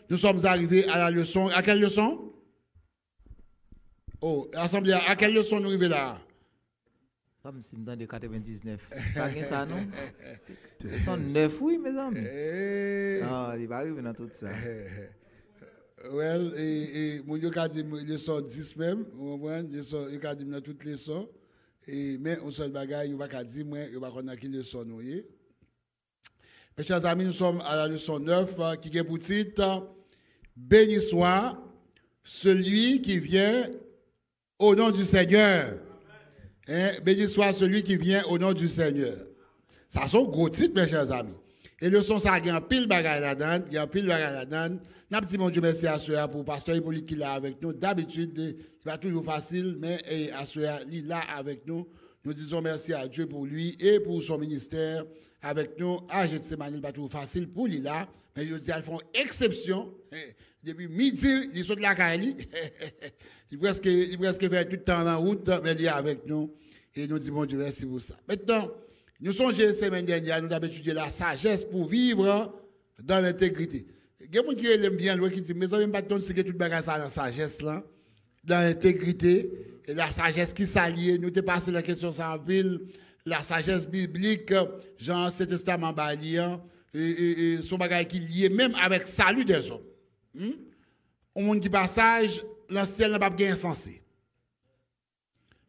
Nous sommes arrivés à la leçon. À quelle leçon? Oh, assemblée, à quelle leçon nous arrivons là? Comme si dans les 99. Pas ça, non? Ils sont 9, oui, mes amis. Ah, il va arriver dans tout ça. Well, et mon Dieu a dit leçon 10 même, vous comprenez? Il a dit dans toutes les leçons. Mais on seul bagaille, il va pas dire moi, il va connaître qui leçon nous. Mes chers amis, nous sommes à la leçon 9 qui est pour titre béni soit celui qui vient au nom du Seigneur. Hein? Béni soit celui qui vient au nom du Seigneur. Ça sont gros titres, mes chers amis. Et le son, ça, il y a un pile bagaille là-dedans. Il y a un pile bagaille là-dedans. N'a petit mon Dieu, merci à ceux pour pasteur Hippolyte qui est là avec nous. D'habitude, c'est pas toujours facile, mais à ceux il est là avec nous. Nous disons merci à Dieu pour lui et pour son ministère avec nous. À Gethsemane, il n'est pas toujours facile pour lui là. Mais je dis, ils font exception. Depuis midi, ils sont de la Cali. Il presque fait tout le temps en route, mais il est avec nous. Et nous disons, bon Dieu, merci pour ça. Maintenant, nous sommes la semaine dernière, nous avons étudié la sagesse pour vivre dans l'intégrité. Il y a des gens qui aiment bien, qui disent, mais ça ne veut pas tout le bagage dans la sagesse, là, dans l'intégrité, et la sagesse qui s'allie. Nous avons passé la question sans pile, la sagesse biblique, Jean, Ancien Testament, et son bagage qui est lié même avec le salut des hommes. Au monde qui passage, l'ancien n'a pas bien insensé.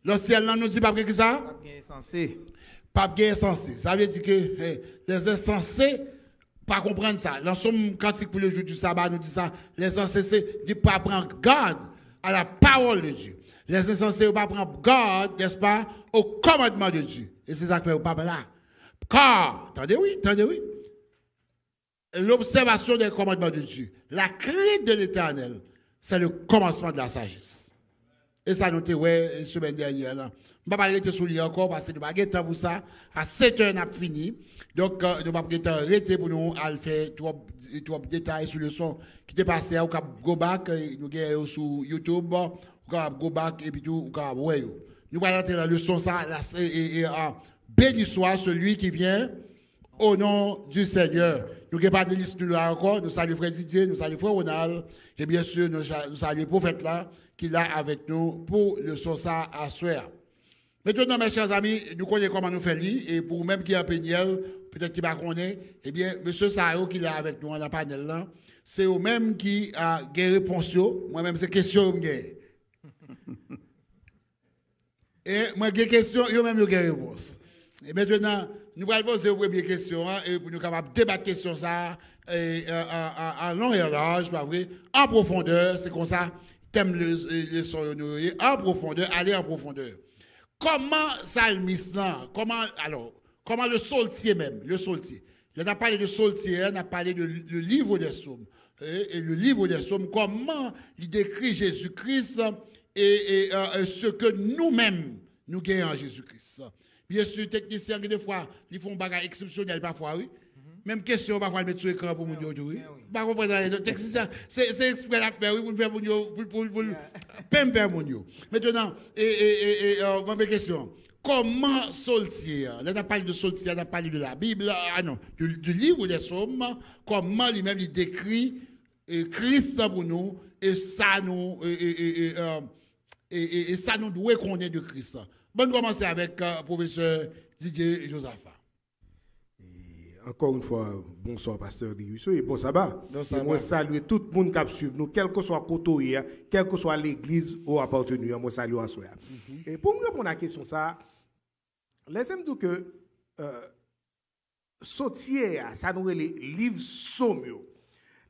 L'ancien nous dit pas que ça? Pas bien insensé. Pas bien insensé. Ça veut dire que les insensés pas comprendre ça. Dans son cantique pour le jour du sabbat, nous dit ça. Les insensés ne pas prendre garde à la parole de Dieu. Les insensés ne pas prendre garde, n'est-ce pas, au commandement de Dieu. Et c'est ça que fait au pape là. Car, attendez oui. L'observation des commandements de Dieu, la crainte de l'Éternel, c'est le commencement de la sagesse. Et ça, nous avons la semaine dernière. Là. Je ne vais pas arrêter sur lui encore parce que nous n'avons pas de temps pour ça. À 7 heures, nous avons fini. Donc, nous n'avons pas de temps arrêter pour nous faire trois détails sur le son qui est passé. Au cap go back, nous avons sur YouTube, au cap go back et puis tout, au cap ouais. Nous allons rentrer dans le son ça. Béni soit celui qui vient au nom du Seigneur. Nous n'avons pas de liste là encore. Nous saluons frère Didier, nous saluons frère Ronald. Et bien sûr, nous saluons le prophète là, qui est là avec nous pour le son ça à soir. Maintenant, mes chers amis, nous connaissons comment nous faisons. Et pour même qui est un péniel, peut-être qui ne connaît pas, eh bien, M. Sao qui est là avec nous dans le panel là, c'est eux-mêmes qui a des réponses. Moi-même, c'est question que j'ai. Et moi, j'ai des questions, eux-mêmes, j'ai des réponses. Et maintenant, nous allons poser une première question, et pour nous capables de débattre question ça, en long et en large, pas vrai, en profondeur, c'est comme ça, thème le son en profondeur, aller en profondeur. Comment salmiste, comment le saultier même, on a parlé de saultier, on a parlé de le livre des psaumes. Et le livre des psaumes, comment il décrit Jésus-Christ et ce que nous-mêmes, nous gagnons en Jésus-Christ. Bien sûr, techniciens, des fois, ils font des bagages exceptionnels parfois, oui. Même question, parfois, ils mettent sur l'écran pour nous dire, oui. Pas comprendre, technicien, c'est exprès à faire, oui, pour faire pour pimper mon yo. Maintenant, ma question, comment Saultier, là, on a parlé de Saultier, on a parlé de la Bible, du livre des psaumes, comment lui-même il décrit Christ pour nous, et ça nous, et ça nous doit qu'on ait de Christ. Bonne commencer avec professeur Didier Josaphat. Encore une fois, bonsoir, pasteur Dirisso, et bon sabbat. Moi, salue tout le monde qui suit nous, quel que soit le côté, quelle que soit l'église où appartenu, moi, salue en soi. Et pour me répondre à la question, ça, laissez-moi dire que Sautier, ça nous est les livres sommio.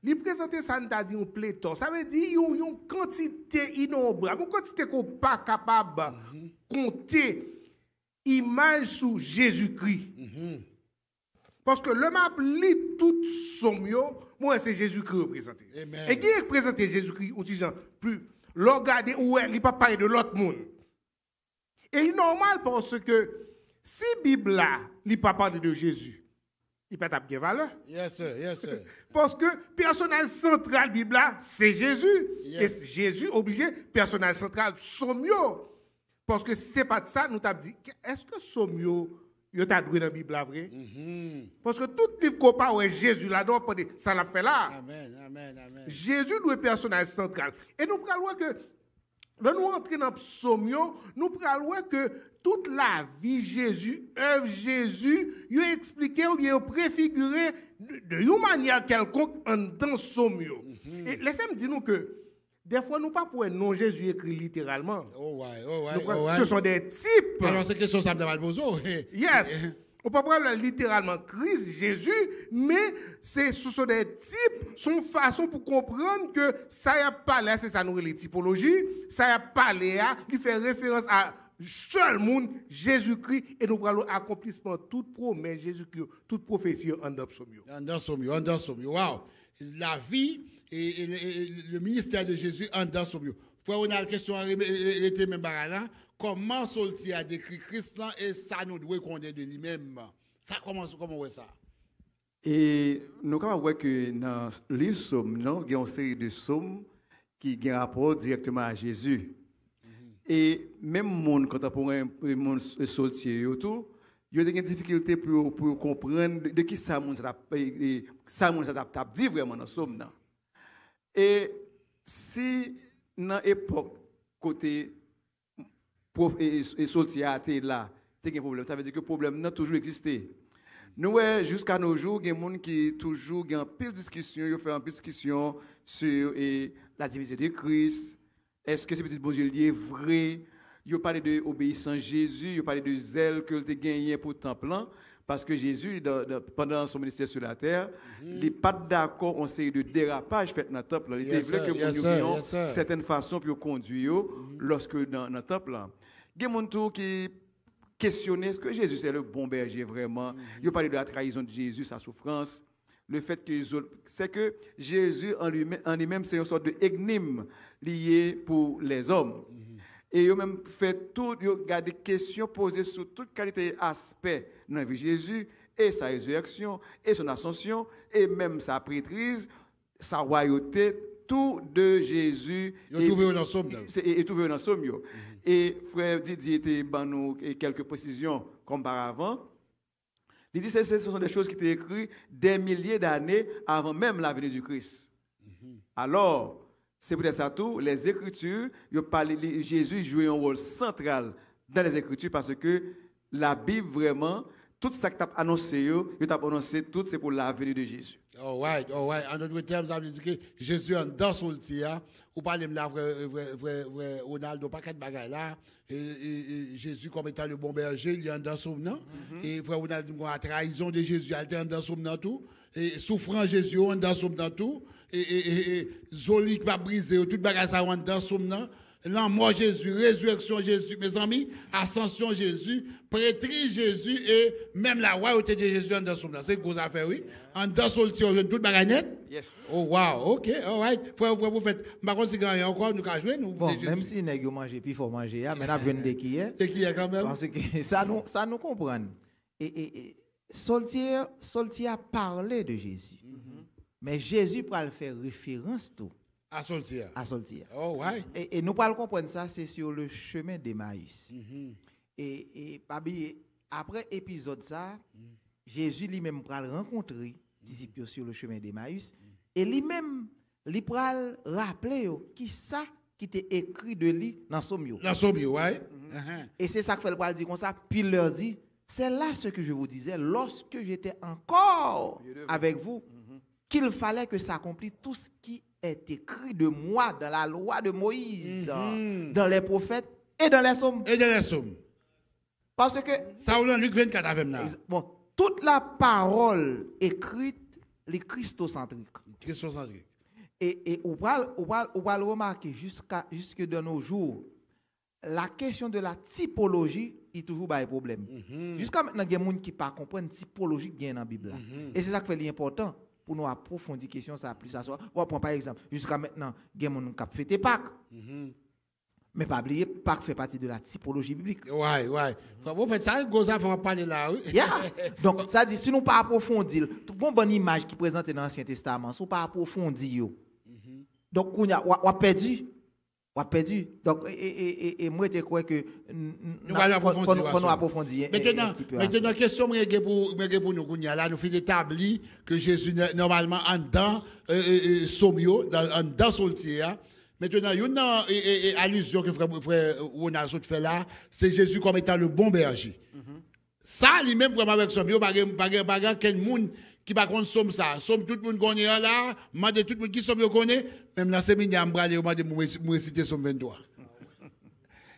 Li présenter ça nous a dit un pléthore. Ça veut dire une quantité innombrable, une quantité qu'on n'est pas capable de compter image sur Jésus-Christ. Parce que le map lit tout sommio, moi c'est Jésus-Christ représenté. Amen. Et qui est représenté Jésus-Christ ou gens plus regardez où il n'est pas parler de l'autre monde. Et il est normal parce que si Bible là, il n'est pas parler de Jésus, il peut pas de valeur. Yes sir. Parce que personnage central Bible là, c'est Jésus. Yes. Et Jésus obligé personnage central sommio. Parce que si c'est pas de ça, nous t'avons dit est-ce que sommio Yo t'a doué dans la Bible là vrai. Parce que tout livre qu'on parle Jésus là dedans ça l'a fait là. Amen, amen, amen. Jésus doit être personnage central. Et nous prenons voir que quand nous entrons dans le psaume, nous prenons voir que toute la vie Jésus, œuvre Jésus, il a expliqué ou bien préfiguré de une manière quelconque dans le psaume. Et laissez-moi dire nous que des fois, nous pas pour un nom Jésus écrit littéralement. Ce sont des types. Alors, c'est question ça me demande bonjour. Yes. On peut prendre littéralement Christ, Jésus, mais ce sont des types, son façon pour comprendre que ça y a parlé, c'est ça nous les typologies, ça y a parlé, il fait référence à seul monde, Jésus-Christ, et nous prenons l'accomplissement toute promesse, Jésus-Christ, toute prophétie en dans psaume. Wow. La vie et le ministère de Jésus en dans psaume. Frère, on a la question était même là. Comment Solti a décrit Christ et ça nous doit connaître de lui-même. Ça commence comment ça? Et nous avons vu que dans les psaumes, il y a une série de psaumes qui ont un rapport directement à Jésus. Et même monde contemporain, monde Solti et tout, il y a des difficultés pour comprendre de qui ça nous a dit vraiment dans le psaume. Et si dans l'époque côté et Solti a été là, il y a un problème. Ça veut dire que le problème n'a toujours existé. Nous, jusqu'à nos jours, il y a des gens qui toujours ont pile discussion, ils font une discussion sur la divinité de Christ. Est-ce que ce petit bon Dieu est vrai? Ils parlent de l'obéissance Jésus, ils parlent de zèle que tu as gagné pour le temple. Parce que Jésus, pendant son ministère sur la terre, il n'est pas d'accord en série de dérapages faits dans le temple. Il était vrai que nous ayons certaines façons pour conduire lorsque dans le temple. Il y a des gens qui questionnent est-ce que Jésus c'est le bon berger vraiment. Il parle de la trahison de Jésus, sa souffrance. Le fait que c'est que Jésus en lui-même c'est une sorte d'énigme lié pour les hommes. Et ils ont même fait tout, ils ont des questions posées sur toute qualité aspect de la vie de Jésus, et sa résurrection, et son ascension, et même sa prêtrise, sa royauté, tout de Jésus. Ils ont trouvé un ensemble. Et trouvé un ensemble. Et frère Didier était nous quelques précisions comme par avant. Il dit que ce sont des choses qui étaient écrites des milliers d'années avant même la venue du Christ. Alors, c'est peut-être ça tout. Les Écritures, Jésus jouait un rôle central dans les Écritures parce que la Bible, vraiment, tout ça que tu as annoncé, tout c'est pour la venue de Jésus. All right. En d'autres termes, ça veut dire que Jésus est dans son tia. Ou parlez de la vrai Ronaldo, pas quatre bagailles là. Et Jésus, comme étant le bon berger, il est dans son nom. Et frère Ronaldo, la trahison de Jésus, il est dans son nom tout. Et souffrant Jésus, on est dans son nom tout. Et Zoli qui va briser, tout bagaille ça, on est dans son nom. Là, mort Jésus, résurrection Jésus, mes amis, ascension Jésus, prêtrise Jésus et même la royauté de Jésus en dessous. C'est une grosse affaire, oui. En dessous, on vient toute baganette. Yes. Oh, wow, ok, all right. Frère, vous faites, par contre, si gagne encore, nous allons jouer. Bon, même si nous avons mangé, puis il faut manger, mais nous avons de qui est. De qui est quand même. Parce que ça nous comprend. Et Solti a parlé de Jésus. Mais Jésus pour le faire référence tout. À Solti. Oh, ouais. Et nous pouvons comprendre ça, c'est sur le chemin d'Emmaüs. Et après l'épisode ça, Jésus lui-même va rencontrer disciples sur le chemin d'Emmaüs. Et lui-même, il va rappeler qui ça qui était écrit de lui dans Sommio. Dans Sommio, ouais. Et c'est ça que fait le dire comme ça. Puis il leur dit, c'est là ce que je vous disais lorsque j'étais encore avec vous, qu'il fallait que s'accomplisse tout ce qui est écrit de moi dans la loi de Moïse, dans les prophètes et dans les psaumes. Parce que ça ou Luc 24 avec là. Bon, toute la parole écrite, les christocentriques. Et on va le remarquer jusque de nos jours, la question de la typologie est toujours un problème. Jusqu'à maintenant, il y a des gens qui ne comprennent pas la typologie qui est dans la Bible. Et c'est ça qui fait l'important. Pour nous approfondir la question, ça a plus à soi. On prend par exemple, jusqu'à maintenant, il y a des gens qui fêtent Pâques. Mais pas oublier, Pâques fait partie de la typologie biblique. Ouais. Vous faites ça, Goza, on va parler là, oui. Donc, ça dit, si nous pas approfondir, une bonne image qui est présente dans l'Ancien Testament, si nous pas approfondir, donc, on a perdu. On a perdu. Donc, et moi, je crois que nous allons approfondir. Maintenant, question pour nous, là, nous faisons établir que Jésus, normalement, en dedans, somio, en dedans, soltier. Maintenant, il y a une allusion que frère Ronald fait là, c'est Jésus comme étant le bon berger. Ça, lui-même, vraiment, avec somio, il n'y a quel monde qui va contre somme ça. Somme tout le monde connaît là, demande tout le monde qui somme connaît, même dans ces séminaire, je vais me réciter somme 23.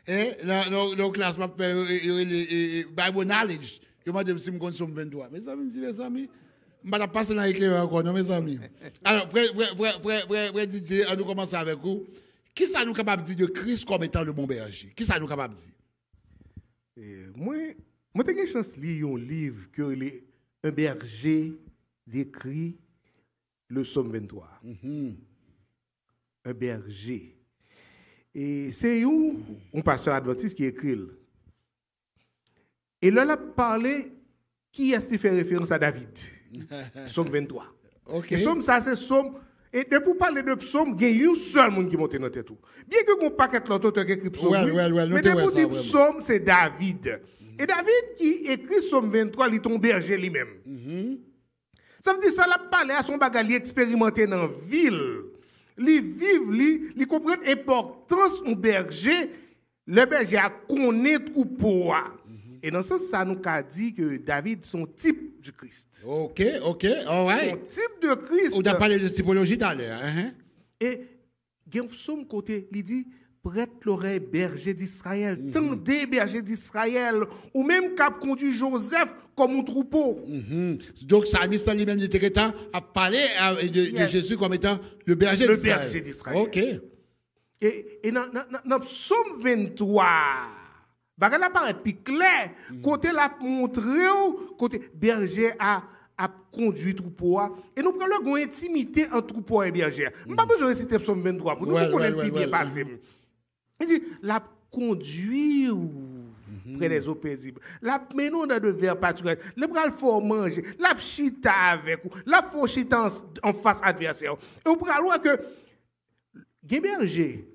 Et dans classe, je vais faire Bible knowledge. Je vais me dire si je connais somme 23. Mes amis, mes amis, je vais passer dans l'éclaireur encore, mes amis. Alors, frère Didier, on nous commence avec vous. Qui ça nous capable de dire de Christ comme étant le bon berger? Qui ça nous capable de dire? Moi, j'ai une chance de lire un livre que un berger décrit le Psaume 23. Un berger. Et c'est un pasteur adventiste qui écrit. Et là, il a parlé qui est-ce qui fait référence à David. Psaume 23. Okay. Et Psaume, ça, c'est Psaume. Et pour parler de Psaume, il y a un seul monde qui monte dans tête. Bien que mon paquet l'autre qui écrit Psaume, mais pour dire Psaume, c'est David. Et David qui écrit Psaume 23, il est un berger lui-même. Ça veut dire ça, il a parlé à son bagage, il expérimenté dans la ville. Il vit, il comprend l'importance du berger. Le berger a connu troupeau. Et dans ce sens, ça nous a dit que David, son type du Christ. Ok, all right. Son type de Christ. On a parlé de typologie tout à l'heure. Et il y a un psaume côté, il dit, prête l'oreille, berger d'Israël, tendez, berger d'Israël, ou même cap conduit Joseph comme un troupeau. Donc, ça a lui-même dit que a parlé de Jésus comme étant le berger d'Israël. Le berger d'Israël. Ok. Et dans le psaume 23, bagala paraît plus clair, côté la montré, côté berger a conduit troupeau. Et nous prenons une intimité entre troupeau et berger. Je n'ai pas besoin de citer le psaume 23 pour nous connaître qui bien passé. Il dit, la conduire près des eaux paisibles, la menon dans de verres pâturages, le bras faut manger, la chita avec vous, la faut chita en face adversaire. Et on pourra voir que les bergers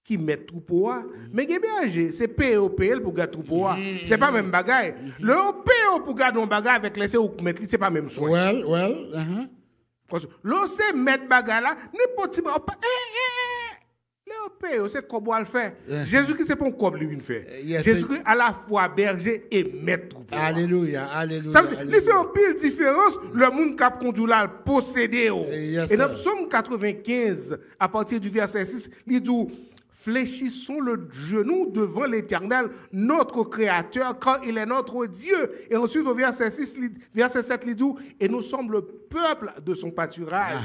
qui mettent troupeau, mais les bergers, c'est POPL pour garder troupeau. C'est pas même bagaille. Le PO pour garder un bagaille avec les ou mettre, c'est pas même soin. L'on sait mettre bagaille là, n'importe quoi. Le c'est comme on le fait. Jésus qui c'est pas comme lui fait. Jésus qui à la fois berger et maître. Alléluia. Ça veut dire, il fait une pile différence le monde qui a conduit là possédé. Et dans Psaume 95 à partir du verset 6, il dit fléchissons le genou devant l'Éternel, notre Créateur, car il est notre Dieu. Et ensuite, au verset 7, il dit, et nous sommes le peuple de son pâturage,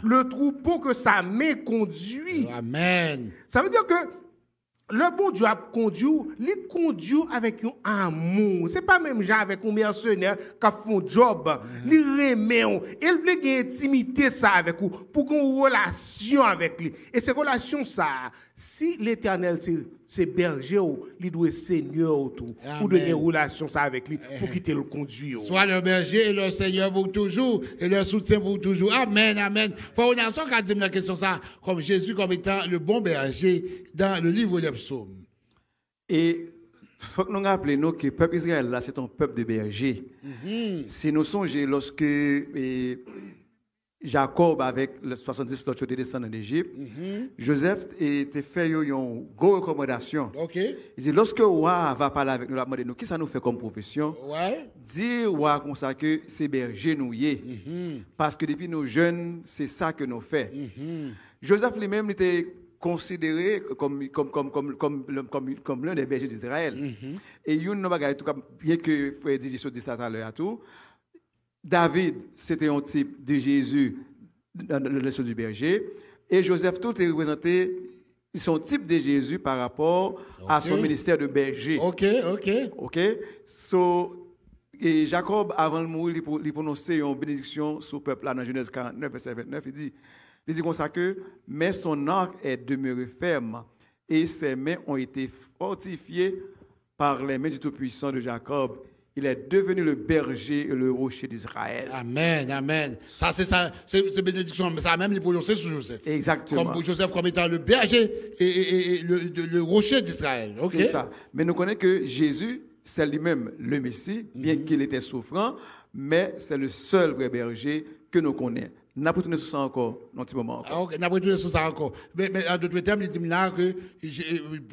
le troupeau que sa main conduit. Amen. Ça veut dire que le bon Dieu a conduit, il conduit avec un amour. Ce n'est pas même genre avec un mercenaire qui fait un job. Il remet, il veut une intimité ça avec vous, pour qu'on ait une relation avec lui. Et ces relations, ça, si l'Éternel c'est berger, il doit être Seigneur pour donner une relation ça avec lui, pour quitter le conduire. Soit le berger et le Seigneur pour toujours, et le soutien pour toujours. Amen. Faut on a son qu'a dit la question ça, comme Jésus comme étant le bon berger dans le livre des psaumes. Et faut que nous rappelions que le peuple Israël là c'est un peuple de bergers. Si nous songeons lorsque Jacob avec les 70 l'autre côté descendant d'Égypte, Joseph était fait une grosse recommandation. Il dit lorsque le roi va parler avec nous, il va demander nous qui ça nous fait comme profession. Dire roi comme ça que c'est berger nous parce que depuis nos jeunes c'est ça que nous fait. Joseph lui-même était considéré comme l'un des bergers d'Israël. Et il y a une bagage tout bien que frère Didier dit ça tout à l'heure à tout. David, c'était un type de Jésus dans le leçon du berger. Et Joseph, tout est représenté, son type de Jésus par rapport à son ministère de berger. OK. Et Jacob, avant de mourir, il prononçait une bénédiction sur le peuple, là, dans Genèse 49, verset 29. Il dit comme ça que, mais son arc est demeuré ferme et ses mains ont été fortifiées par les mains du Tout-Puissant de Jacob, il est devenu le berger et le rocher d'Israël. Amen, amen. Ça, c'est bénédiction. Ça même, il prononcé sur Joseph. Exactement. Comme Joseph comme étant le berger et le rocher d'Israël. Okay? C'est ça. Mais nous connaissons que Jésus, c'est lui-même le Messie, bien qu'il était souffrant, mais c'est le seul vrai berger que nous connaissons. N'a pas tourné sur ça encore, dans un petit moment. Okay, n'a pas tourné sur ça encore. Mais en d'autres termes, il dit là que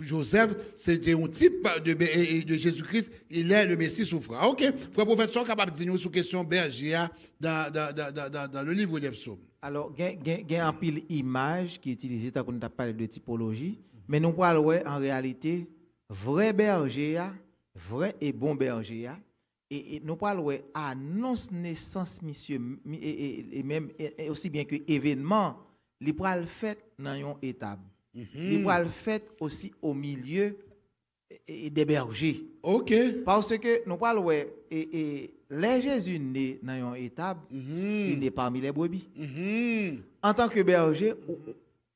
Joseph, c'était un type de Jésus-Christ, il est le Messie souffrant. Ok, frère prophète, sont capable de dire nous sur question berger dans le livre des psaumes. Alors, il y a un pile image qui est utilisée quand on a parlé de typologie, mais nous parlons en réalité vrai berger, vrai et bon berger. Et nous parlons annonce naissance, monsieur, et même et aussi bien que événement, les pral fait dans une étape. Les pral fait aussi au milieu des bergers. OK. Parce que nous parlons et les Jésus né dans une étape, il est parmi les brebis. En tant que berger,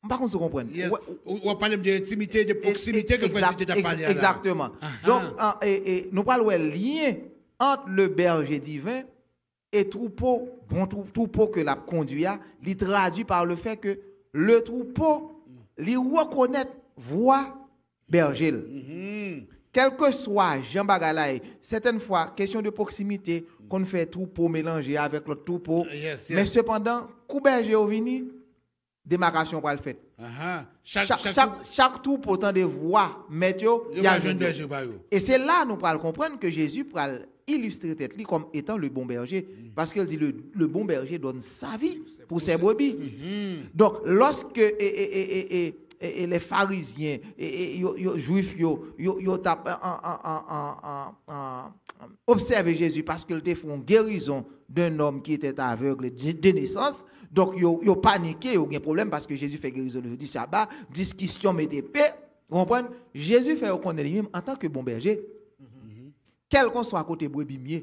par contre, vous comprenez. Yes. On parle d'intimité, de proximité que vous avez parlé. Exactement. Donc, nous parlons de lien entre le berger divin et troupeau, bon troupeau que l'a conduit, il traduit par le fait que le troupeau, il reconnaît voix berger. Quel que soit Jean Bagalaï, certaines fois, question de proximité, qu'on fait troupeau mélanger avec l'autre troupeau, mais cependant, coup berger au vini, démarcation pour le fait. Chaque troupeau tant de voix, météo, il y a un et c'est là nous pourrons comprendre que Jésus pourra illustrer tête comme étant le bon berger, parce qu'il dit le bon berger donne sa vie pour ses brebis. Donc, lorsque les pharisiens, les juifs, observent Jésus parce qu'ils te font guérison d'un homme qui était aveugle de naissance, donc ils ont paniqué, ils ont un problème parce que Jésus fait guérison le jour du sabbat, discussion mettez paix, vous comprenez? Jésus fait reconnaître lui-même en tant que bon berger. Quel qu'on soit à côté brebis mieux,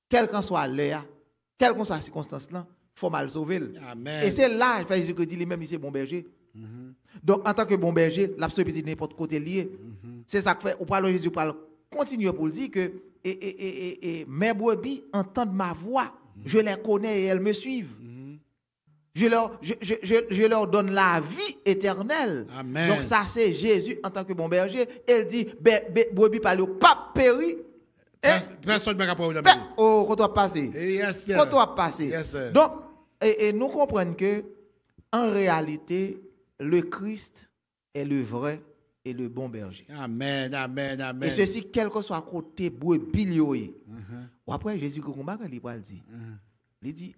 quel qu'on soit l'heure, quelle qu'on soit la circonstance là, il faut mal sauver. Amen. Et c'est là, Jésus que dit lui-même, il c'est bon berger. Donc, en tant que bon berger, l'absolu petit n'importe côté lié. C'est ça que fait, au parle Jésus parle, continue pour dire que mes brebis entendent ma voix, je les connais et elles me suivent. Je leur donne la vie éternelle. Amen. Donc, ça, c'est Jésus en tant que bon berger. Il dit, brebis parle pas péri. Personne ne va pas le oh, quand on va passer. Quand on va passer. Donc, nous comprenons que, en réalité, le Christ est le vrai et le bon berger. Amen, amen, amen. Et ceci, quel que soit côté brebis, après, Jésus, il dit,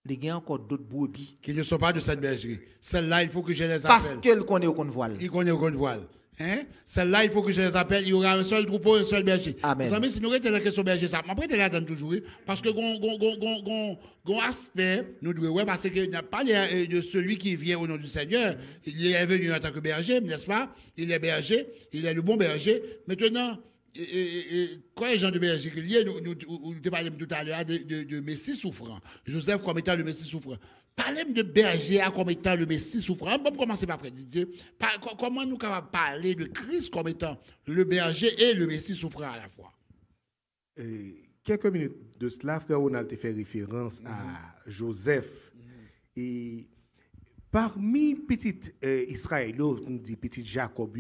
il y a encore d'autres brebis. Qui ne sont pas de cette bergerie. Celle-là, il faut que je les appelle. Parce qu'elle connaît aucun voile. Il connaît aucun voile. Hein? Celle-là, il faut que je les appelle. Il y aura un seul troupeau, un seul berger. Amen. Mes amis, si nous regardons la question berger, ça, après, tu attends toujours. Parce que, gon aspect, nous devons, ouais, parce qu'il n'y a pas de celui qui vient au nom du Seigneur. Il est venu en tant que berger, n'est-ce pas? Il est berger, il est le bon berger. Maintenant, quand les gens de berger qu'il y a, nous te parlons tout à l'heure de Messie souffrant. Joseph comme étant le Messie souffrant. Parlez de berger comme étant le Messie souffrant. On peut commencer par Frère Didier. Comment nous pouvons parler de Christ comme étant le berger et le Messie souffrant à la fois? Quelques minutes de cela, Frère Ronald te fait référence à Joseph. Et parmi petit Israël, on dit petit Jacob,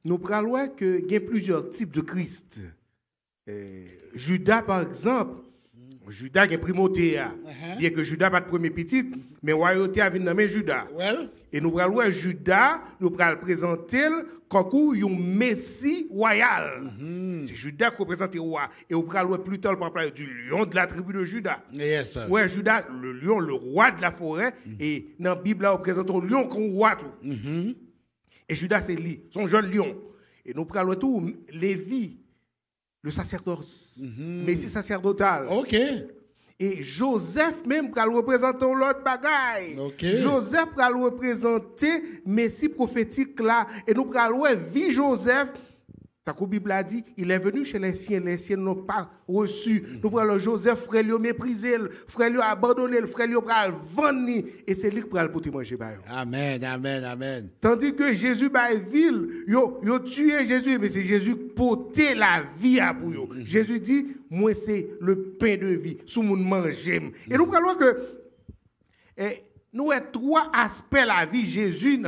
nous parlons qu'il y a plusieurs types de Christ. Judas, par exemple, Judas est primauté. Bien que Judas pas de premier petit, mais royauté a venu nommer Judas. Et nous parlons Judas, nous allons présenter comme un Messie royal. C'est Judas qui représente le roi. Et nous parlons plus tard par parler du lion de la tribu de Judas. Yes, ouais, Judas, le lion, le roi de la forêt. Et dans la Bible, là, nous présentons le lion comme roi. Et Judas, c'est lui, son jeune lion. Et nous parlons tout, Lévi, le sacerdoce, Messie sacerdotal. OK. Et Joseph même qui représente l'autre bagaille. Okay. Joseph qui représenter Messie prophétique là. Et nous allons vie Joseph La Bible a dit, il est venu chez les siens n'ont pas reçu. Nous prenons Joseph, frère lui méprisé, frère lui abandonné, le frère lui a vendu et c'est lui qui prend pour te manger. Amen, amen, amen. Tandis que Jésus ba ville, yo tué Jésus, mais c'est Jésus qui portait la vie à pour yo. Jésus dit, moi c'est le pain de vie, sous mon manger. Et nous prenons que nous avons trois aspects de la vie Jésus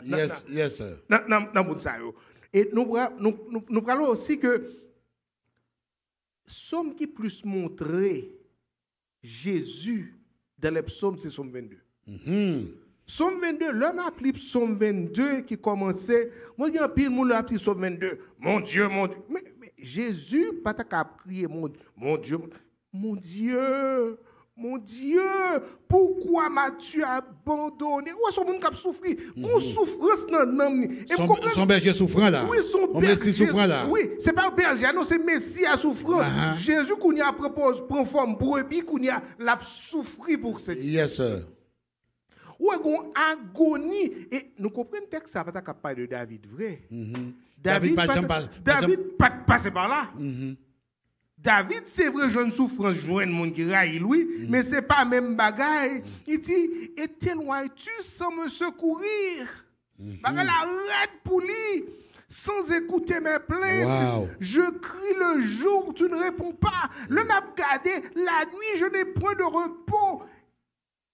Yes, sir. Et nous parlons aussi que somme qui plus montrer Jésus dans les psaumes, c'est Psaume 22. Psaume 22, l'homme a appelé Psaume 22 qui commençait. Moi, il y a un pile de monde qui a appelé Psaume 22. Mon Dieu, mon Dieu. Mais Jésus, pas qu'à crier, mon Dieu, mon Dieu. Mon Dieu, pourquoi m'as-tu abandonné? Où est-ce qu'on a souffert? On souffrance dans l'âme. Son berger souffrant là. Oui, son Messie souffrant là. Oui, c'est pas un berger, non, c'est Messie à souffrance. Jésus, qu'on y a propose, prend forme brebis, qu'on y a l'a souffri pour cette. Yes, sir. Ou est-ce agonie? Et nous comprenons que ça va pas parler de David, vrai? David pas passé par là. David, c'est vrai, jeune souffrance, joint monde qui raille lui, mais c'est pas même bagaille. Il dit, et t'éloignes-tu sans me secourir? Bagaille arrête pour lui, sans écouter mes plaintes. Wow. Je crie le jour, tu ne réponds pas. Le n'a gardé, la nuit, je n'ai point de repos.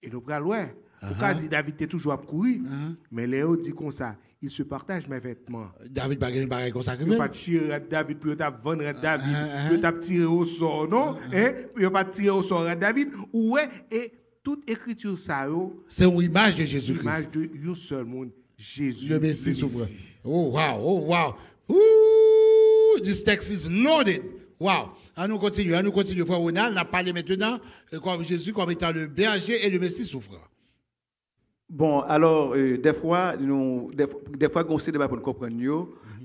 Et nous prenons, ouais. Pourquoi dit David, t'es toujours à courir? Mais Léo dit comme ça. Il se partage mes vêtements. David bagay pareil comme ça que même. Il pas tirer David puis il t'a vendre David, il t'a tiré au sort non il pas tirer au sort David ouais et toute écriture ça c'est une image de Jésus-Christ. Image de un seul monde Jésus le Messie souverain. Oh wow. Ooh, this text is loaded. Wow. On nous continue frère Ronald, on a parlé maintenant comme Jésus comme étant le berger et le Messie souffrant. Bon, alors, des fois, qu'on sait pour nous comprendre,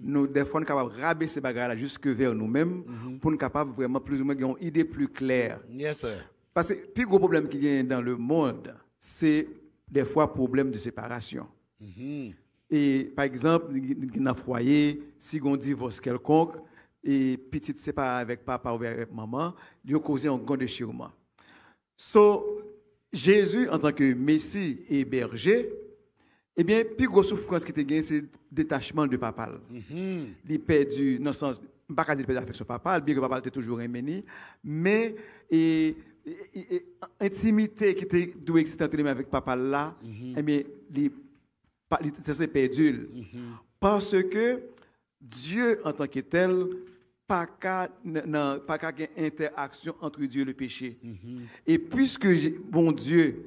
nous, des fois, nous sommes capables de rabaisser ces bagages jusque vers nous-mêmes pour nous capables vraiment plus ou moins d'avoir une idée plus claire. Yes, sir. Parce que le plus gros problème qu'il y a dans le monde, c'est des fois problème de séparation. Et par exemple, dans un foyer, si on divorce quelconque, et petite séparée avec papa ou avec maman, il a causé un grand déchirement. Jésus, en tant que Messie et berger, eh bien, plus grosse souffrance qui te gagne, c'est le détachement de papa. Il perdu, dans le sens, pas qu'à dire perdu avec son papa, bien que papa était toujours aimé, mais intimité qui doit exister entre les mains avec papa là, eh bien, ça s'est perdu. Parce que Dieu, en tant que tel, pas qu'à interaction entre Dieu et le péché. Et puisque bon Dieu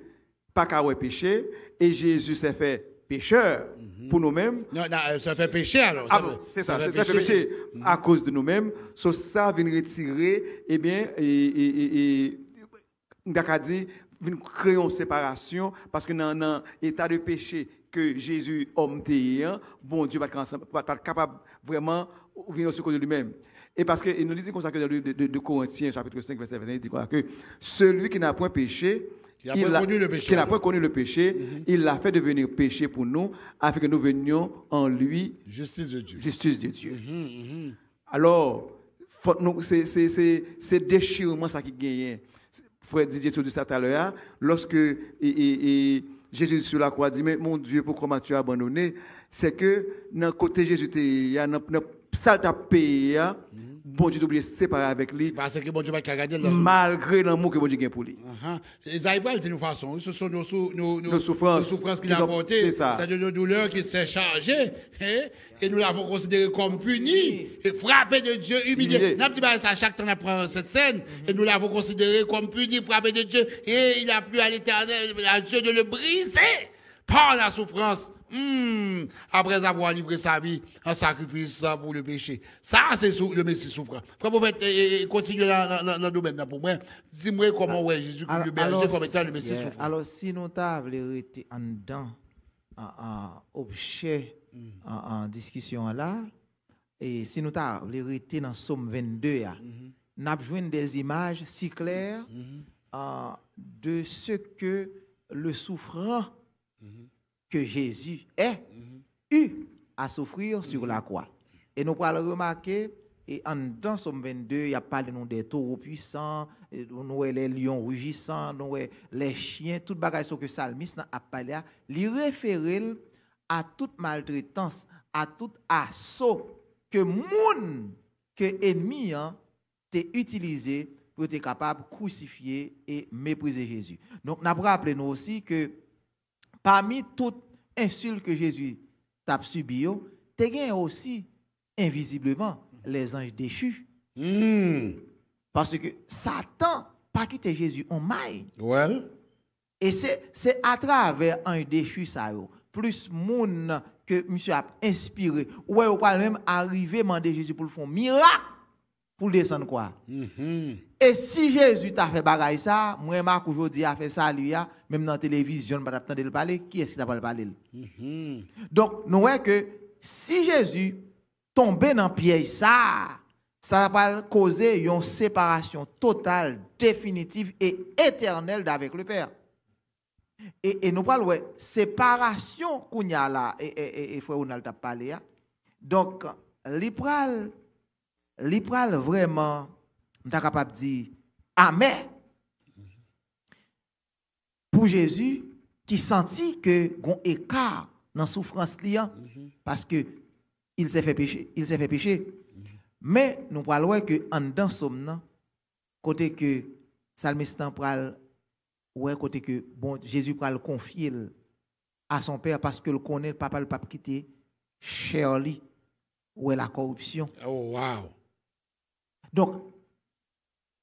pas qu'à péché et Jésus s'est fait pécheur pour nous-mêmes. Non, ça fait péché alors. Ah bon, c'est ça, ça fait péché à cause de nous-mêmes. Ça vient retirer, eh bien, d'accord dit, vient créer une séparation parce que dans l'état de péché que Jésus homme bon Dieu pas capable vraiment venir au secours de lui-même. Et parce que il nous dit comme ça que dans de Corinthiens chapitre 5 verset 21 il dit que celui qui n'a point péché qui n'a point connu le péché, il l'a fait devenir péché pour nous afin que nous venions en lui justice de Dieu. Alors c'est déchirement ça qui gagne. Frère Didier dit ça tout à l'heure lorsque Jésus sur la croix dit mais mon Dieu pourquoi m'as-tu abandonné, c'est que dans côté Jésus il y a un ça t'a payé, bon Dieu t'oblige séparer avec lui. Parce que bon Dieu va regarder malgré l'amour que bon Dieu a pour lui. Isaïe dit nous façon, ce sont nos souffrances qu'il a portées, c'est de nos douleurs qui s'est chargé et nous l'avons considéré comme puni, frappé de Dieu, humilié. N'a pas ça chaque temps on apprend cette scène et nous l'avons considéré comme puni, frappé de Dieu et il a plu à l'Éternel, à Dieu de le briser par la souffrance. Après avoir livré sa vie en sacrifice pour le péché. Ça, c'est le Messie souffrant. Quand vous faites continuer dans le domaine pour moi, dis-moi comment Jésus qui le berger comme étant le Messie souffrant. Alors, si nous avons été en dedans, en objet, en discussion là, et si nous avons été dans Somme 22, nous avons joué des images si claires de ce que le souffrant que Jésus eu à souffrir sur la croix. Et nous allons remarquer, et en dans Somme 22, il y a parlé des taureaux puissants, nous les lions rugissants, nous les chiens, tout bagage ce que Salmiste a parlé, il réfère à toute maltraitance, à tout assaut que moun, que ennemi t'a utilisé pour être capable de crucifier et mépriser Jésus. Donc, nous rappelons aussi que parmi toutes insultes que Jésus t'a subies, il y a aussi invisiblement les anges déchus. Parce que Satan pas quitté Jésus en maille. Well. Et c'est à travers un déchu ça plus moun que monsieur a inspiré ou est pas même arriver demander Jésus pour le faire miracle pour descendre quoi. Et si Jésus t'a fait bagaille ça, moi Marc aujourd'hui a fait ça lui même dans la télévision pas attendre le parler, qui est-ce qui t'a pas parler? Donc nous voyons que si Jésus tombé dans piège ça va causer une séparation totale, définitive et éternelle d'avec le Père. Et nous parlons de séparation qu'on y a là, et frère Ronald a parlé. Donc, l'ipral vraiment, on est capable de dire Amen. Pour Jésus, qui sentit que gon écart dans la souffrance liant, parce que il s'est fait pécher. Mais nous parlons que en dans somme côté que Salmiste pral ouais côté que bon Jésus pral confier à son père parce que le connaît le papa quitter Shirley ou la corruption. Oh wow. Donc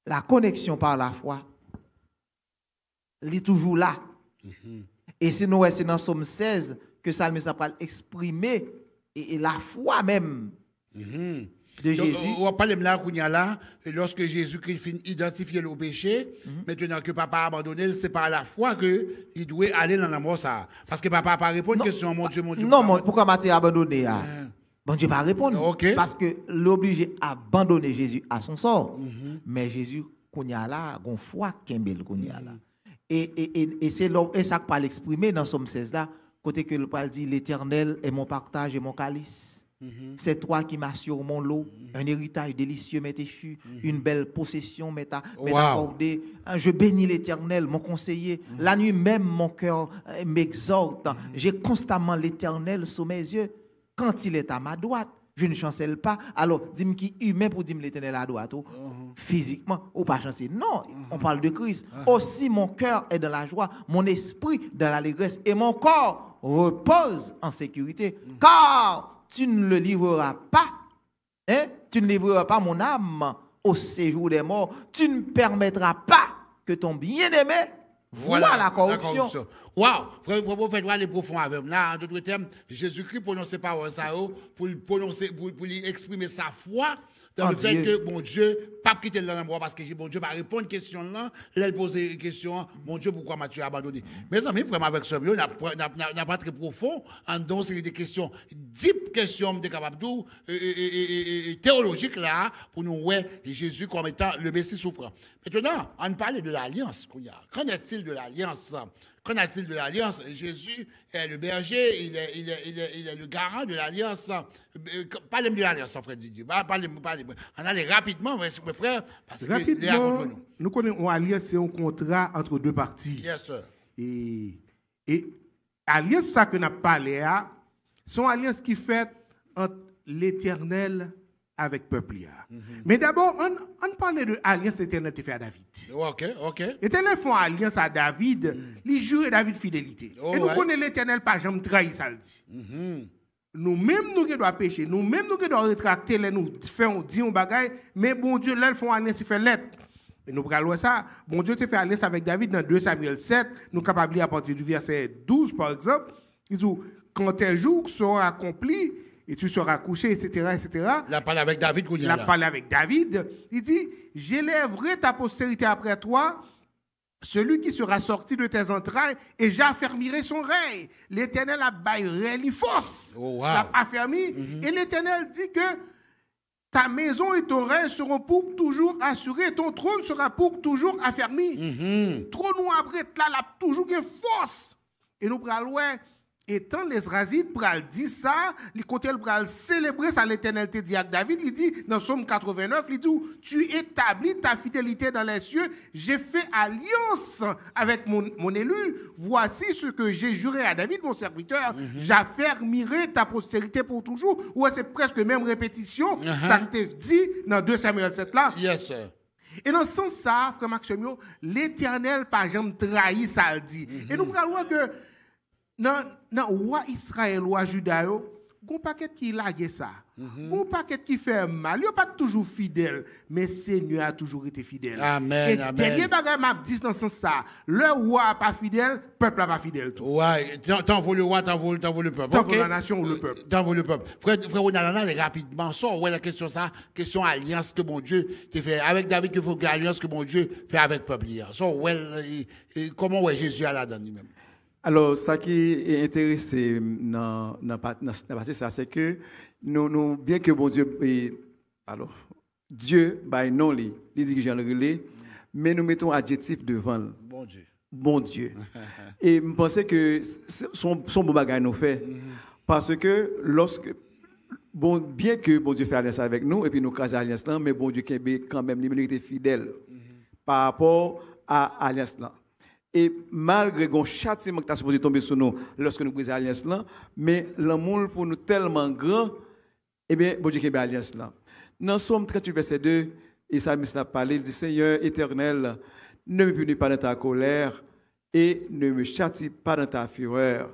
la connexion par la foi est toujours là. Et c'est dans Somme 16 que Salmiste pral exprimer et la foi même. De Jésus. On parle là lorsque Jésus-Christ finit identifier le péché, maintenant que papa a abandonné, c'est par la foi que il doit aller dans la mort ça. Parce que papa n'a pas répondu à la question, mon Dieu. Non, pourquoi Matthieu a abandonné? Bon Dieu pas répondre. Parce que l'obligé à abandonner Jésus à son sort. Mais Jésus, qu'on y a là, gon foi kembel qu'on y a là. Et c'est ça que parle exprimer dans Somme 16 là, côté que le parle dit l'Éternel est mon partage et mon calice. C'est toi qui m'assures mon lot, un héritage délicieux m'est échu, une belle possession m'est accordée. Je bénis l'Éternel, mon conseiller. La nuit même, mon cœur m'exhorte. J'ai constamment l'Éternel sous mes yeux. Quand il est à ma droite, je ne chancelle pas. Alors, dis-moi qui humain pour dire l'Éternel à droite, physiquement, ou pas chancer. Non, on parle de Christ. Aussi, mon cœur est dans la joie, mon esprit dans l'allégresse et mon corps repose en sécurité. Car tu ne le livreras pas, tu ne livreras pas mon âme au séjour des morts. Tu ne permettras pas que ton bien-aimé voie la corruption. Waouh, frère, prophète, aller profond avec moi. Là, en d'autres termes, Jésus-Christ prononce paroles ça pour exprimer sa foi dans le fait que mon Dieu pas quitter dans la mort parce que bon Dieu va répondre à question là, là poser une question, mon Dieu pourquoi m'as-tu abandonné? Mes amis, vraiment avec ce mieux, n'a pas très profond en dans série de questions, deep questions de capable théologique là pour nous voir Jésus comme étant le Messie souffrant. Maintenant, on parle de l'alliance. Qu'en est-il de l'alliance? Qu'en est-il de l'alliance? Jésus est le berger, il est le garant de l'alliance. Parlez de l'alliance, frère Didier. Parlez. On allait rapidement, mes frères, parce que nous connaissons une alliance, c'est un contrat entre deux parties. Yes, sir. Et alliance, ça que nous avons parlé, c'est une alliance qui fait entre l'Éternel avec le peuple. Mais d'abord, on parlait de l'alliance éternelle qui fait à David. Ok. L'Éternel fait alliance à David, il jure David fidélité. Et nous connaissons l'Éternel pas jamais trahi, ça le dit. Nous-mêmes, nous qui doit pécher, nous-mêmes, nous qui doit rétracter, nous faisons dire un bagage, mais bon Dieu, là, ils font alliance, il fait lettre. Et nous parlons ça. Bon Dieu te fait alliance avec David dans 2 Samuel 7, nous capables de lire à partir du verset 12, par exemple. Il dit, quand tes jours seront accomplis, et tu seras couché, etc., etc. Il a parlé avec David. Il a parlé avec David. Il dit, j'élèverai ta postérité après toi, celui qui sera sorti de tes entrailles, et j'affermirai son règne. L'Éternel a baillé les forces. L'a affermi. Et l'Éternel dit que ta maison et ton règne seront pour toujours assurés, ton trône sera pour toujours affermi. Trône ou après, là, toujours une force. Et nous parlons Et tant l'Esraélite pral dit ça, il côté le pral célébrer ça l'Éternel te dit à David, il dit dans Somme 89, il dit tu établis ta fidélité dans les cieux, j'ai fait alliance avec mon élu, voici ce que j'ai juré à David mon serviteur, j'affermirai ta postérité pour toujours. Ouais, c'est presque la même répétition, ça te dit dans 2 Samuel 7 là. Yes, sir. Et dans ce sens ça, frère Maxime, l'Éternel par exemple trahit ça le dit. Et nous prenons que dans roi Israël, roi Juda, il y a un paquet qui lague ça. Un paquet qui fait mal. Il n'est pas toujours fidèle, mais Seigneur a toujours été fidèle. Amen, et amen. dernier bagage m'a dit dans ce sens ça, le roi n'est pas fidèle, le peuple n'est pas fidèle. Ouais, t'en veux le roi, t'en veux le peuple. T'en veux la nation ou le peuple. T'en veux le peuple. Frère Onalana, rapidement, sort ouais la question ça, question alliance que mon Dieu te fait avec David, que faut alliance que mon Dieu fait avec le peuple hier. So ouais, comment ouais Jésus à la donne lui-même. Alors, ce qui est intéressant dans la partie, c'est que nous, bien que bon Dieu, alors, Dieu, non, il dit que j'ai le relais, mais nous mettons adjectif devant. Bon Dieu. Bon Dieu. Et je pense que son bon bagage nous fait. Parce que bien que bon Dieu fait alliance avec nous, et puis nous crase alliance là, mais bon Dieu quand même, il était fidèle par rapport à alliance là. Et malgré le châtiment qui est supposé tomber sur nous lorsque nous brisons l'alliance là, mais l'amour pour nous tellement grand, eh bien, bon Dieu qui est l'alliance là. Dans Somme 38, verset 2, et ça a parlé, il dit Seigneur éternel, ne me punis pas dans ta colère et ne me châtie pas dans ta fureur.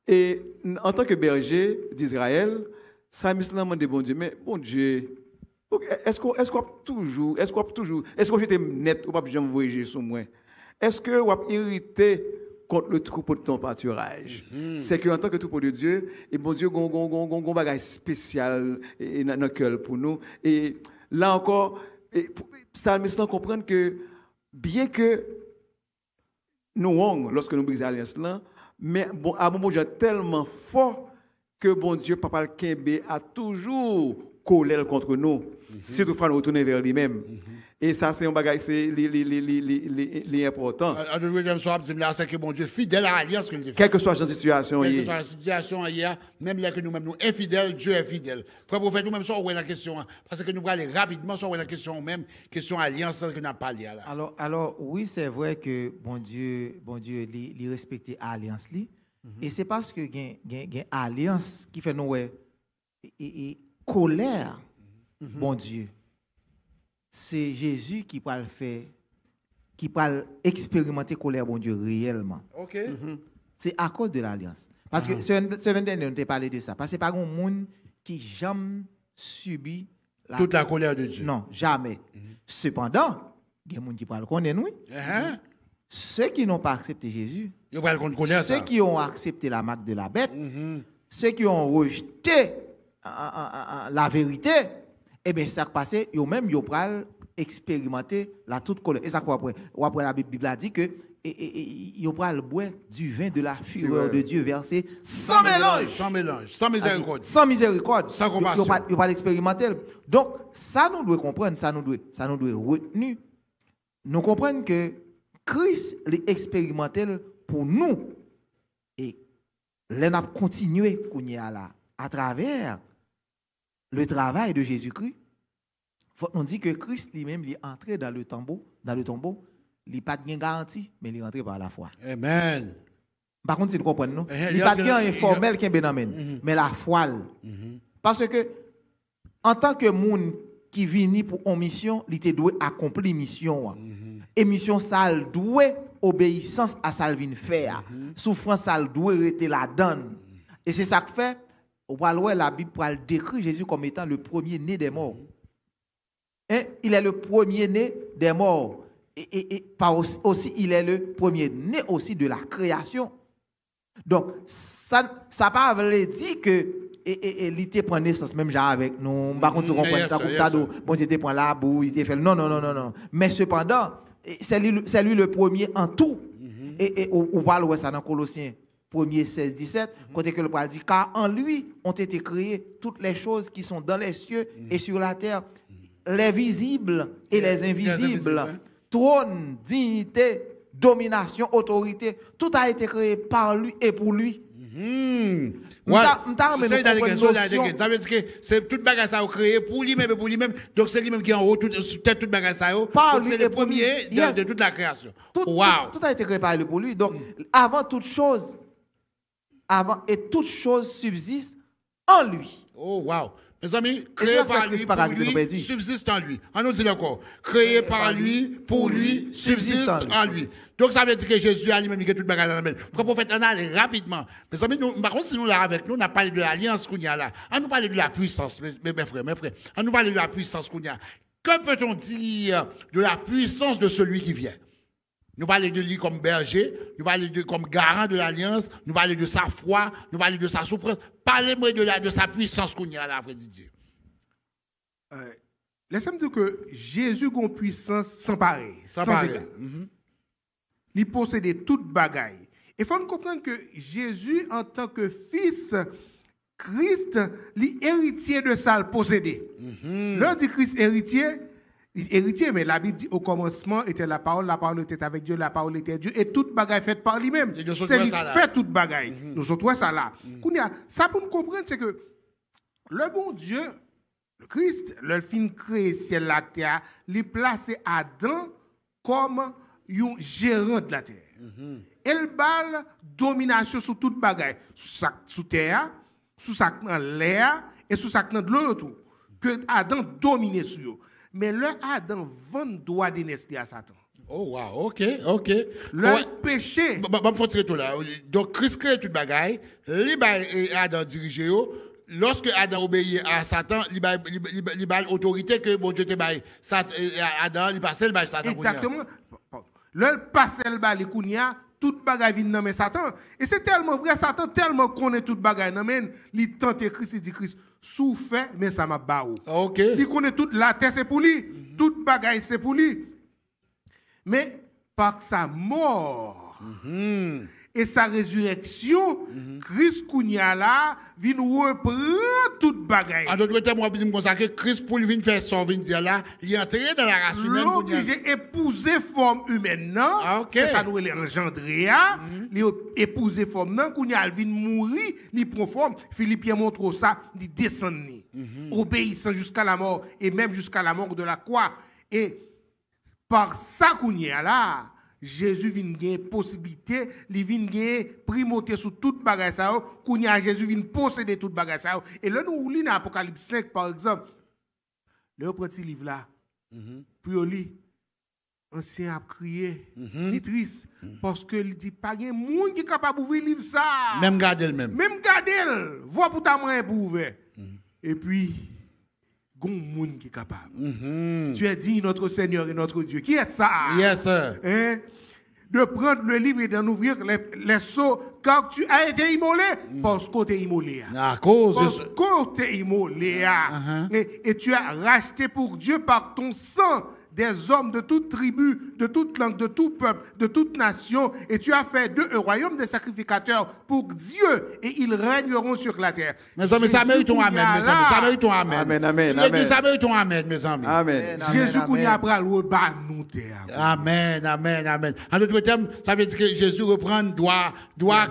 Et en tant que berger d'Israël, Psalmiste l'a demandé bon Dieu, mais bon Dieu, est-ce que j'étais net ou pas jamais voyager sur moi? Est-ce que vous êtes irrité contre le troupeau de ton pâturage? C'est qu'en tant que troupeau de Dieu, et bon Dieu, un bagage spécial dans notre cœur pour nous. Et là encore, Psalmiste comprend que bien que nous, lorsque nous brisons l'alliance, mais bon, à un moment tellement fort que bon Dieu, Papa Kembe, a toujours colère contre nous, si toutefois nous retourner vers lui-même. Et ça, c'est un bagage, c'est important. C'est que bon Dieu fidèle à l'alliance que nous quelle que soit la situation, quelle que soit la situation, même là que nous-mêmes nous infidèles, Dieu est fidèle. Frère prophète, nous-mêmes sommes la question, parce que nous allons aller rapidement sur la question même, question alliance que nous avons parlé là. Alors oui, c'est vrai que bon Dieu, il respecte l'alliance li. Et c'est parce que il y a une alliance qui fait nous colère, bon Dieu. C'est Jésus qui peut le faire, qui peut expérimenter colère, bon Dieu, réellement. OK. C'est à cause de l'alliance. Parce que ce dernier, on t'a parlé de ça. Parce que c'est pas un monde qui jamais subit toute la colère de Dieu. Non, jamais. Cependant, il y a des gens qui parlent connaître nous. Ceux qui n'ont pas accepté Jésus, ceux qui ont accepté la marque de la bête, ceux qui ont rejeté la vérité, eh bien, ça passé, ils même ils ont expérimenté la toute colère. Et ça quoi après la Bible a dit que ils ont boire du vin de la fureur de Dieu versé sans mélange, sans miséricorde, sans compassion. Ils ont expérimenté. Donc ça nous doit comprendre, ça nous doit retenir. Nous comprenons que Christ l'a expérimenté pour nous et l'on a continué à travers le travail de Jésus-Christ. On dit que Christ lui-même est entré dans le tombeau, il n'a pas de garantie, mais il est entré par la foi. Amen. Par contre, si vous comprenez, non? Il n'a pas de informel qui est bénamen, mais la foi. Parce que, en tant que monde qui vient pour une mission, il doit accomplir une mission. Et mission, ça doit obéissance à ça vient faire. Souffrance, ça doit rester la donne. Et c'est ça que fait. La Bible décrit Jésus comme étant le premier-né des morts. Il est le premier-né des morts. Et aussi, il est le premier-né aussi de la création. Donc, ça pas veut dire que il prend naissance même genre avec nous. Par contre, on comprend ça comme cadeau. Bon Dieu prend la boue, il fait non. Mais cependant, c'est lui le premier en tout. Et on va le voir ça dans Colossiens 1er 16, 17, côté que le Paul dit, car en lui ont été créées toutes les choses qui sont dans les cieux et sur la terre, les visibles et les invisibles, trône, dignité, domination, autorité, tout a été créé par lui et pour lui. Ça veut dire que c'est toute bagage ça a créé pour lui-même, donc c'est lui-même qui est en haut, toute bagage ça. Donc c'est le premier de toute la création. Tout a été créé par lui pour lui. Donc, avant toute chose subsiste en lui. Oh, wow. Mes amis, créé par lui, pour lui, subsiste en lui. On nous dit encore, créé par lui, pour lui, subsiste en lui. Donc ça veut dire que Jésus a lui-même qui tout bagage dans la main. Pourquoi le prophète en allait rapidement? Mes amis, par contre, si nous là avec nous, on a parlé de l'alliance qu'on y a là. On nous parle de la puissance, mes frères. On nous parle de la puissance qu'on y a. Que peut-on dire de la puissance de celui qui vient? Nous parlons de lui comme berger, nous parlons de comme garant de l'alliance, nous parlons de sa foi, nous parlons de sa souffrance. Parlez-moi de sa puissance qu'on y a là, frère Didier. Laissez-moi dire que Jésus a une puissance sans pareil, sans égal. Il possédait toute bagaille. Il faut comprendre que Jésus, en tant que fils, Christ, l'héritier de ça, le possédait. L'un dit Christ héritier, mais la Bible dit au commencement était la parole était avec Dieu, la parole était Dieu, et toute bagaille faite par lui-même. C'est lui qui fait toute bagaille. Nous sommes ça là. Ça pour nous comprendre, c'est que le bon Dieu, le Christ, le fin créé ciel la terre, il placé Adam comme un gérant de la terre. Elle balle domination sur toute bagaille, sous terre, sous l'air et sous de l'eau autour. Que Adam domine sur eux. Mais le Adam vend droit de naître à Satan. Oh wow, ok. Le péché. Faut tirer tout là. Donc Christ crée toute bagaille, Adam dirige. Lorsque Adam obéit à Satan, il a l'autorité que bon Dieu te baille. Adam, il passe le bail Satan. Exactement. Le passe le bail Kounia, toute bagaille vient nommer Satan. Et c'est tellement vrai, Satan tellement connaît toute bagaille nomme, il tente Christ, il dit Christ, souffert mais ça m'a baou. OK. Il connaît toute la terre c'est pour lui, toute bagaille c'est pour lui. Mais par sa mort et sa résurrection, Christ Kounia là vient reprendre toute bagaille. En d'autres termes, on va dire que Christ pour lui venir faire son dire là, il est entré dans la race humaine. L'obligé épouser forme humaine non, c'est ça nous les engendrer il épouser forme non Kounia vient mourir, il prend forme. Philippiens montre ça, il descend obéissant jusqu'à la mort et même jusqu'à la mort de la croix. Et par ça Kounia là Jésus vient gagner possibilité, il vient gagner primauté sur toute bagaille ça, kounya Jésus vient posséder toute bagaille ça. Et là nous lisons dans Apocalypse 5 par exemple. Le petit livre là. Puis on lit ancien a crié, il triste parce que il dit pas de monde qui est capable d'ouvrir livre ça. Même garder le même. Même garder, vois pour ta main pour ouvrir. Et puis gon monde qui est capable. Tu as dit notre Seigneur et notre Dieu. Qui est ça? Yes sir. Hein? De prendre le livre et d'en ouvrir les seaux car tu as été immolé parce que tu es immolé. À cause parce que tu es immolé. Et tu as racheté pour Dieu par ton sang des hommes de toute tribu, de toute langue, de tout peuple, de toute nation, et tu as fait d'eux un royaume de sacrificateurs pour Dieu, et ils régneront sur la terre. Mes amis, ça mérite ton amen, mes amis. Ça mérite ton amen. Amen. Ça mérite ton amen, mes amis. Amen. Jésus qu'on a pris le bas nous terre. Amen. En d'autres termes, ça veut dire que Jésus reprend droit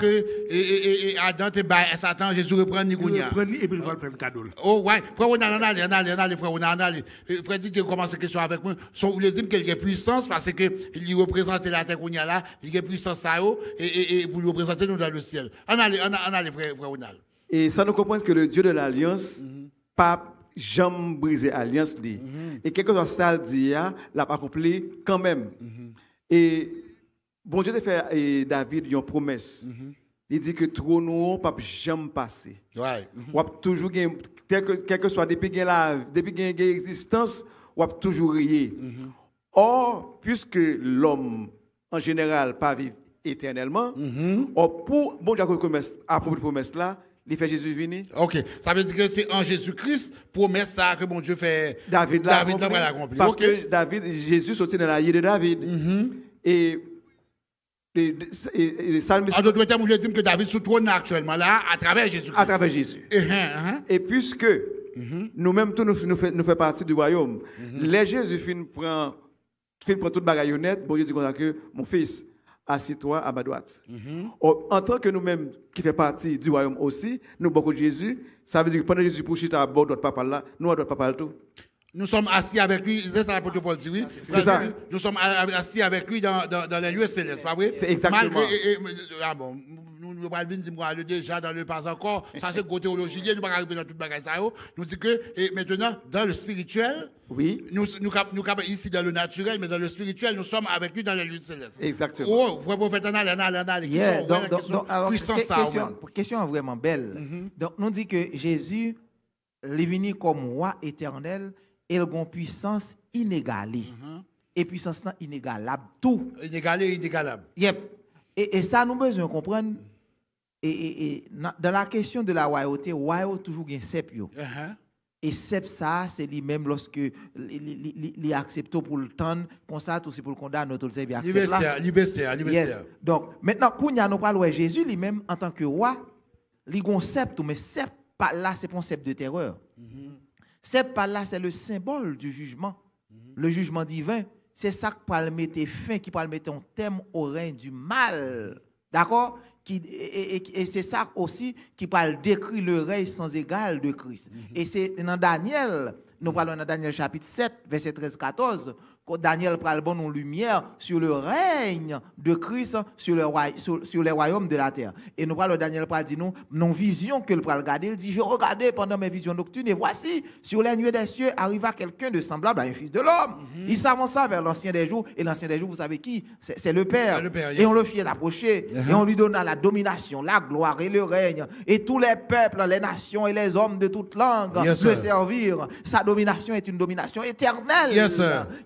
que Adam te baille et Satan, Jésus reprend Nigounia. Et puis il va prendre cadeau. Oh ouais, frère, on allait, frère, on allait. Frère, dit que commence cette question avec moi. Vous voulez dire qu'il y a puissance parce qu'il représente la terre qu'on y a là, il y a puissance à eux et pour lui représenter nous dans le ciel. On allait, frère Ronald. Et ça nous comprend que le Dieu de l'alliance, pas jamais brisé l'alliance. Et quelque chose ça dit, l'a accompli quand même. Et bon Dieu a fait David une promesse. Il dit que trop nous ne pas jamais passer. Ouais. On a toujours gagné, quel que soit depuis qu'il y a existence, on a toujours rié. Or, puisque l'homme, en général, pas vivre éternellement, pour bon Dieu à propos de promesse là, il fait Jésus venir. Ok, ça veut dire que c'est en Jésus-Christ, promesse ça que bon Dieu fait. David l'a accompli. Parce que Jésus sortit dans la vie de David. Et en d'autres termes, vous voulez dire que David se trône actuellement là, à travers Jésus-Christ. À travers Jésus. Et puisque nous-mêmes, nous faisons partie du royaume, les Jésus fin prend toute bagaille honnête, bon Dieu dit comme ça que mon fils, assis-toi à ma droite. En tant que nous-mêmes qui fait partie du royaume aussi, nous beaucoup de Jésus, ça veut dire que pendant que Jésus pour chita à bord de notre papa là, nous à notre papa tout. Nous sommes assis avec lui, c'est ça l'apôtre Paul dit, oui. C'est ça. Nous sommes assis avec lui dans les lieux célestes, pas vrai? C'est exactement. Ah bon, nous pas venir dire déjà dans le pas encore, ça c'est côté théologie, nous pas arriver dans toute bagaille ça. Nous dit que maintenant dans le spirituel, oui. Nous ici dans le naturel, mais dans le spirituel, nous sommes avec lui dans les lieux célestes. Exactement. Oh, vrai prophète en allez, question vraiment belle. Donc nous dit que Jésus est venu comme roi éternel et il a une puissance inégalée. Et puissance inégalable tout. Inégalable. Yep. Et ça nous besoin comprendre. Et dans la question de la royauté, toujours un sceptre. Et sceptre ça, c'est lui-même lorsque il accepte pour le temps, comme ça, tout c'est pour le condamner, tout le servir. Libertaire. Yes. Donc, maintenant, quand nous parlons de Jésus lui-même, en tant que roi, il a un sceptre, mais sceptre, là, c'est pas un sceptre de terreur. Sceptre, là, c'est le symbole du jugement. Le jugement divin, c'est ça qui peut mettre fin, qui peut mettre un terme au règne du mal. D'accord? Et c'est ça aussi qui parle décrit le règne sans égal de Christ. Et c'est dans Daniel, nous parlons dans Daniel chapitre 7, verset 13-14, quand Daniel parle bon en lumière sur le règne de Christ sur les royaumes de la terre. Et nous parlons Daniel parle dit nous, non vision que le pral regarder, il dit je regardais pendant mes visions nocturnes et voici sur les nuées des cieux arriva quelqu'un de semblable à un fils de l'homme. Il s'avança vers l'ancien des jours et l'ancien des jours vous savez qui? C'est le Père. Et on le fit approcher et on lui donna la domination, la gloire et le règne et tous les peuples, les nations et les hommes de toute langue le servirent. Sa domination est une domination éternelle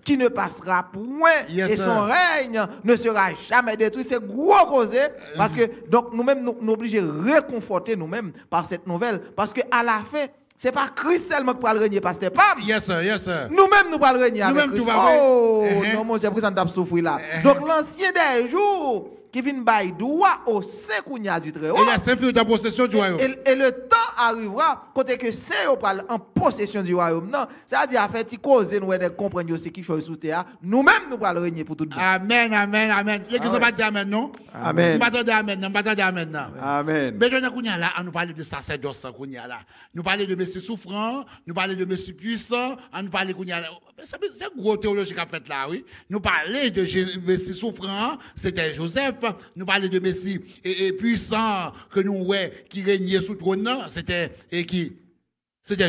qui ne passera point et son règne ne sera jamais détruit. C'est gros causé parce que donc nous-mêmes nous obligés de réconforter nous-mêmes par cette nouvelle parce que à la fin c'est pas Christ seulement qui va le régner, pasteur Pam. Yes sir. Nous-mêmes nous allons régner avec Christ. Oh, non, mon Dieu, présent d'ab souffrir là. Donc l'ancien des jours qui vient bailler droit au Sekounia du Très-Haut. Et la Saint-Fille en possession du royaume. Et le temps arrivera côté que c'est en possession du royaume. Non, c'est-à-dire à faire causer nous de comprendre aussi qui chose sous terre. Nous-mêmes nous allons régner pour tout le monde. Amen. Les gens pas dire amen non? Amen. Nous pas dire amen, non. Amen. Mais maintenant qu'on y a là, on nous parle de sacerdoce qu'on y a là. Nous parler de monsieur souffrant, nous parler de monsieur puissant, on nous parler qu'on y a là. C'est gros théologie qu'a fait là, oui. Nous parler de monsieur souffrant, c'était Joseph. Nous parler de Messie et puissant que nous ouais qui régnait sous trône, c'était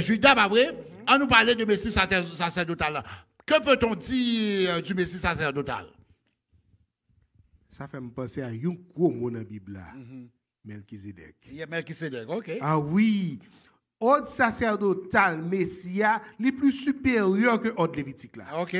Judas, pas vrai? On nous parlait de Messie sacerdotal. Que peut-on dire du Messie sacerdotal? Ça fait me penser à un gros mot dans la Bible là. Melchizedek. Melchizedek, ok. Ah oui. Ordre sacerdotal Messia, les plus supérieur que ordre lévitique là. Ok.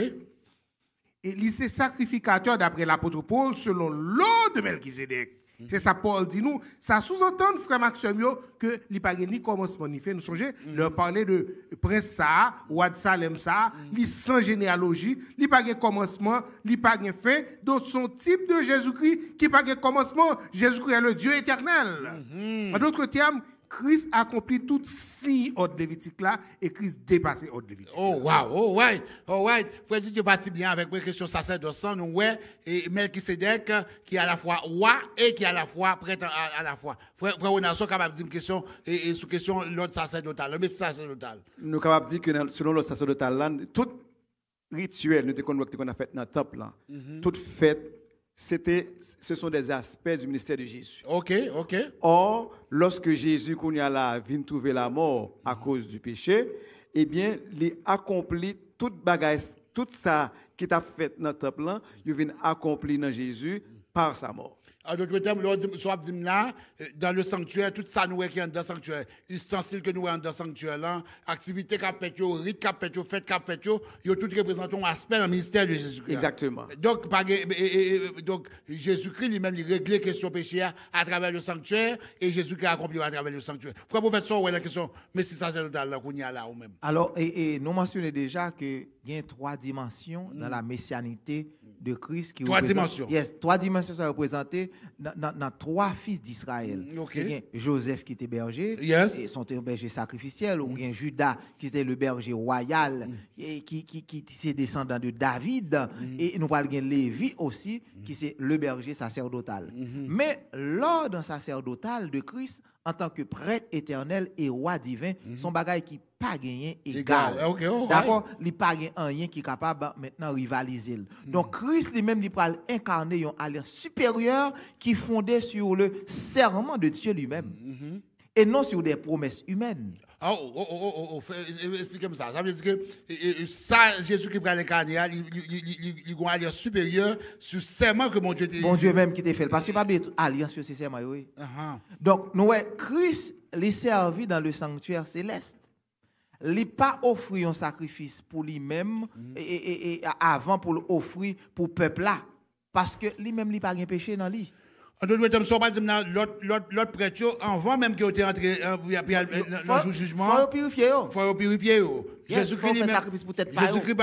Et il c'est sacrificateur d'après l'apôtre Paul selon l'ordre de Melchizedek. C'est ça Paul dit nous, ça sous-entend frère Maxime que il pas ni commencement ni fait nous songer leur parler de prince ça, roi de Salem ça, il sans généalogie, il pas de commencement, il pas de fin, donc son type de Jésus-Christ qui pas de commencement, Jésus-Christ est le Dieu éternel. En d'autres termes, Christ accomplit tout signe ordre lévitique là et Christ dépasse ordre lévitique. Oh wow, oh right. Frère Didier parti bien avec la question sacerdoce, nous ouais et Melchizedek qui est à la fois roi et qui est à la fois prêtre à la fois. Frère on a capable de dire une question et sous question l'ordre sacerdotal, le message sacerdotal. Nous capable de dire que selon l'ordre sacerdotal là, tout rituel nous qu'on a fait dans le temple là, toute fête ce sont des aspects du ministère de Jésus. OK. Or, lorsque Jésus vient trouver la mort à cause du péché, eh bien, il accomplit toute bagage, tout ça qui t'a fait dans le temple là, il vient accomplir dans Jésus par sa mort. En d'autres termes, là, dans le sanctuaire, tout ça nous qui est dans le sanctuaire, ustensiles que nous avons dans le sanctuaire, là, activités qu'a fait, rites qu'a fait, fêtes qu'a fait, ils tout représentent un aspect dans le ministère de Jésus-Christ. Exactement. Donc Jésus-Christ lui-même, il règle les questions péchées à travers le sanctuaire et Jésus-Christ a accompli à travers le sanctuaire. Frère prophète, ça, ouais, la question, mais si ça, c'est là qu'on y a là ou même. Alors, et nous mentionnons déjà qu'il y a 3 dimensions dans la messianité de Christ qui Trois dimensions. Yes, trois dimensions sont représentées dans trois fils d'Israël. Okay. Il y a Joseph qui était berger, Yes. et son berger sacrificiel, ou bien Judas qui était le berger royal, et qui est descendant de David, et nous parlons de Lévi aussi, qui c'est le berger sacerdotal. Mais l'ordre sacerdotal de Christ, en tant que prêtre éternel et roi divin, son bagage qui pas gagné égal. Okay, oh, d'accord? Il n'y a pas rien qui est capable maintenant rivaliser. Donc Christ lui-même il peut incarner une alliance supérieure qui est fondée sur le serment de Dieu lui-même et non sur des promesses humaines. Expliquez-moi ça. Ça veut dire que ça, Jésus qui prend l'incarner, il a une alliance supérieure sur le serment que mon Dieu dit. Bon Dieu même qui t'a fait. Parce que pas de alliance sur ces serments. Oui. Donc, nous, Christ les servi dans le sanctuaire céleste. Il n'a pas offert un sacrifice pour lui-même et avant pour l'offrir pour le peuple là. Parce que lui-même, il n'a pas de péché dans lui. En d'autres termes, si on parle de l'autre prêtre, avant même qu'il ait entré dans le jugement, il faut purifier. faut purifier. Jésus-Christ lui-même, sacrifice peut-être pas. Jésus-Christ,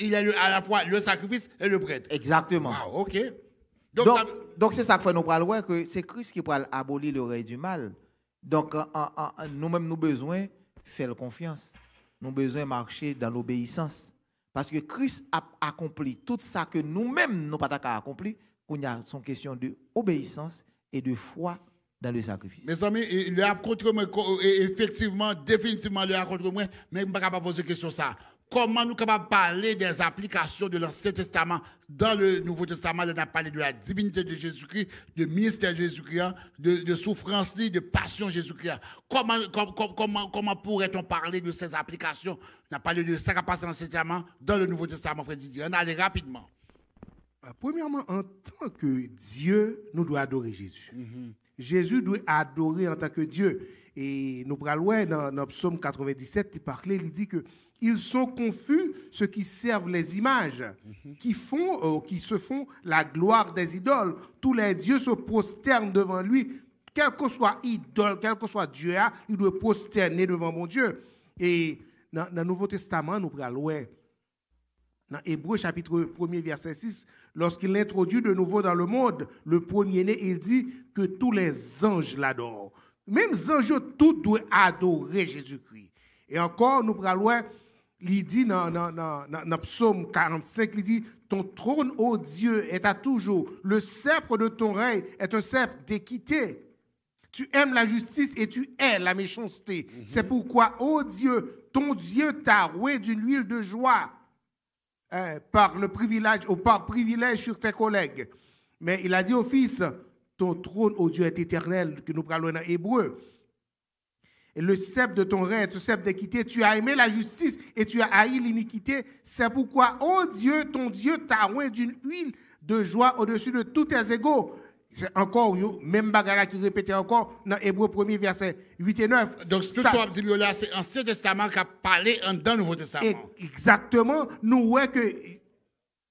il est à la fois le sacrifice et le prêtre. Exactement. Wow, ok. Donc c'est ça que nous parlons, que c'est Christ qui peut abolir le règne du mal. Donc nous-mêmes, nous avons besoin de faire confiance. Nous avons besoin de marcher dans l'obéissance. Parce que Christ a accompli tout ça que nous-mêmes, nous n'avons pas accompli. Il y a une question d'obéissance et de foi dans le sacrifice. Mes amis, il a contre moi, effectivement, définitivement, il a contre moi, mais je ne peux pas poser question ça. Comment nous sommes capables de parler des applications de l'Ancien Testament dans le Nouveau Testament? On a parlé de la divinité de Jésus-Christ, de ministère de Jésus-Christ, de souffrance, de passion de Jésus-Christ. Comment pourrait-on parler de ces applications? On a parlé de ça qui passe dans l'Ancien Testament, dans le Nouveau Testament, frère Didier. On allait rapidement. Premièrement, en tant que Dieu, nous devons adorer Jésus. Jésus doit adorer en tant que Dieu. Et nous parlons dans Psaume 97, il dit que ils sont confus ceux qui servent les images, qui se font la gloire des idoles. Tous les dieux se prosternent devant lui. Quel que soit idole, quel que soit Dieu, il doit prosterner devant mon Dieu. Et dans le Nouveau Testament, nous parlons dans Hébreux chapitre 1er verset 6, lorsqu'il l'introduit de nouveau dans le monde, le premier-né, il dit que tous les anges l'adorent. Même les anges, tout doit adorer Jésus-Christ. Et encore, nous parlons, il dit dans Psaume 45, il dit, ton trône, ô Dieu, est à toujours. Le sceptre de ton règne est un sceptre d'équité. Tu aimes la justice et tu hais la méchanceté. C'est pourquoi, ô Dieu, ton Dieu t'a roué d'une huile de joie. Par le privilège ou par privilège sur tes collègues. Mais il a dit au Fils, ton trône, ô Dieu, est éternel, que nous parlons dans Hébreu. Et le sceptre de ton règne, le sceptre d'équité, tu as aimé la justice et tu as haï l'iniquité. C'est pourquoi, ô Dieu, ton Dieu t'a oint d'une huile de joie au-dessus de tous tes égaux. C'est encore même bagarre qui répétait encore dans Hébreux 1er verset 8 et 9. Donc, tout ça, c'est l'Ancien Testament qui a parlé dans le Nouveau Testament. Exactement. Nous voyons que le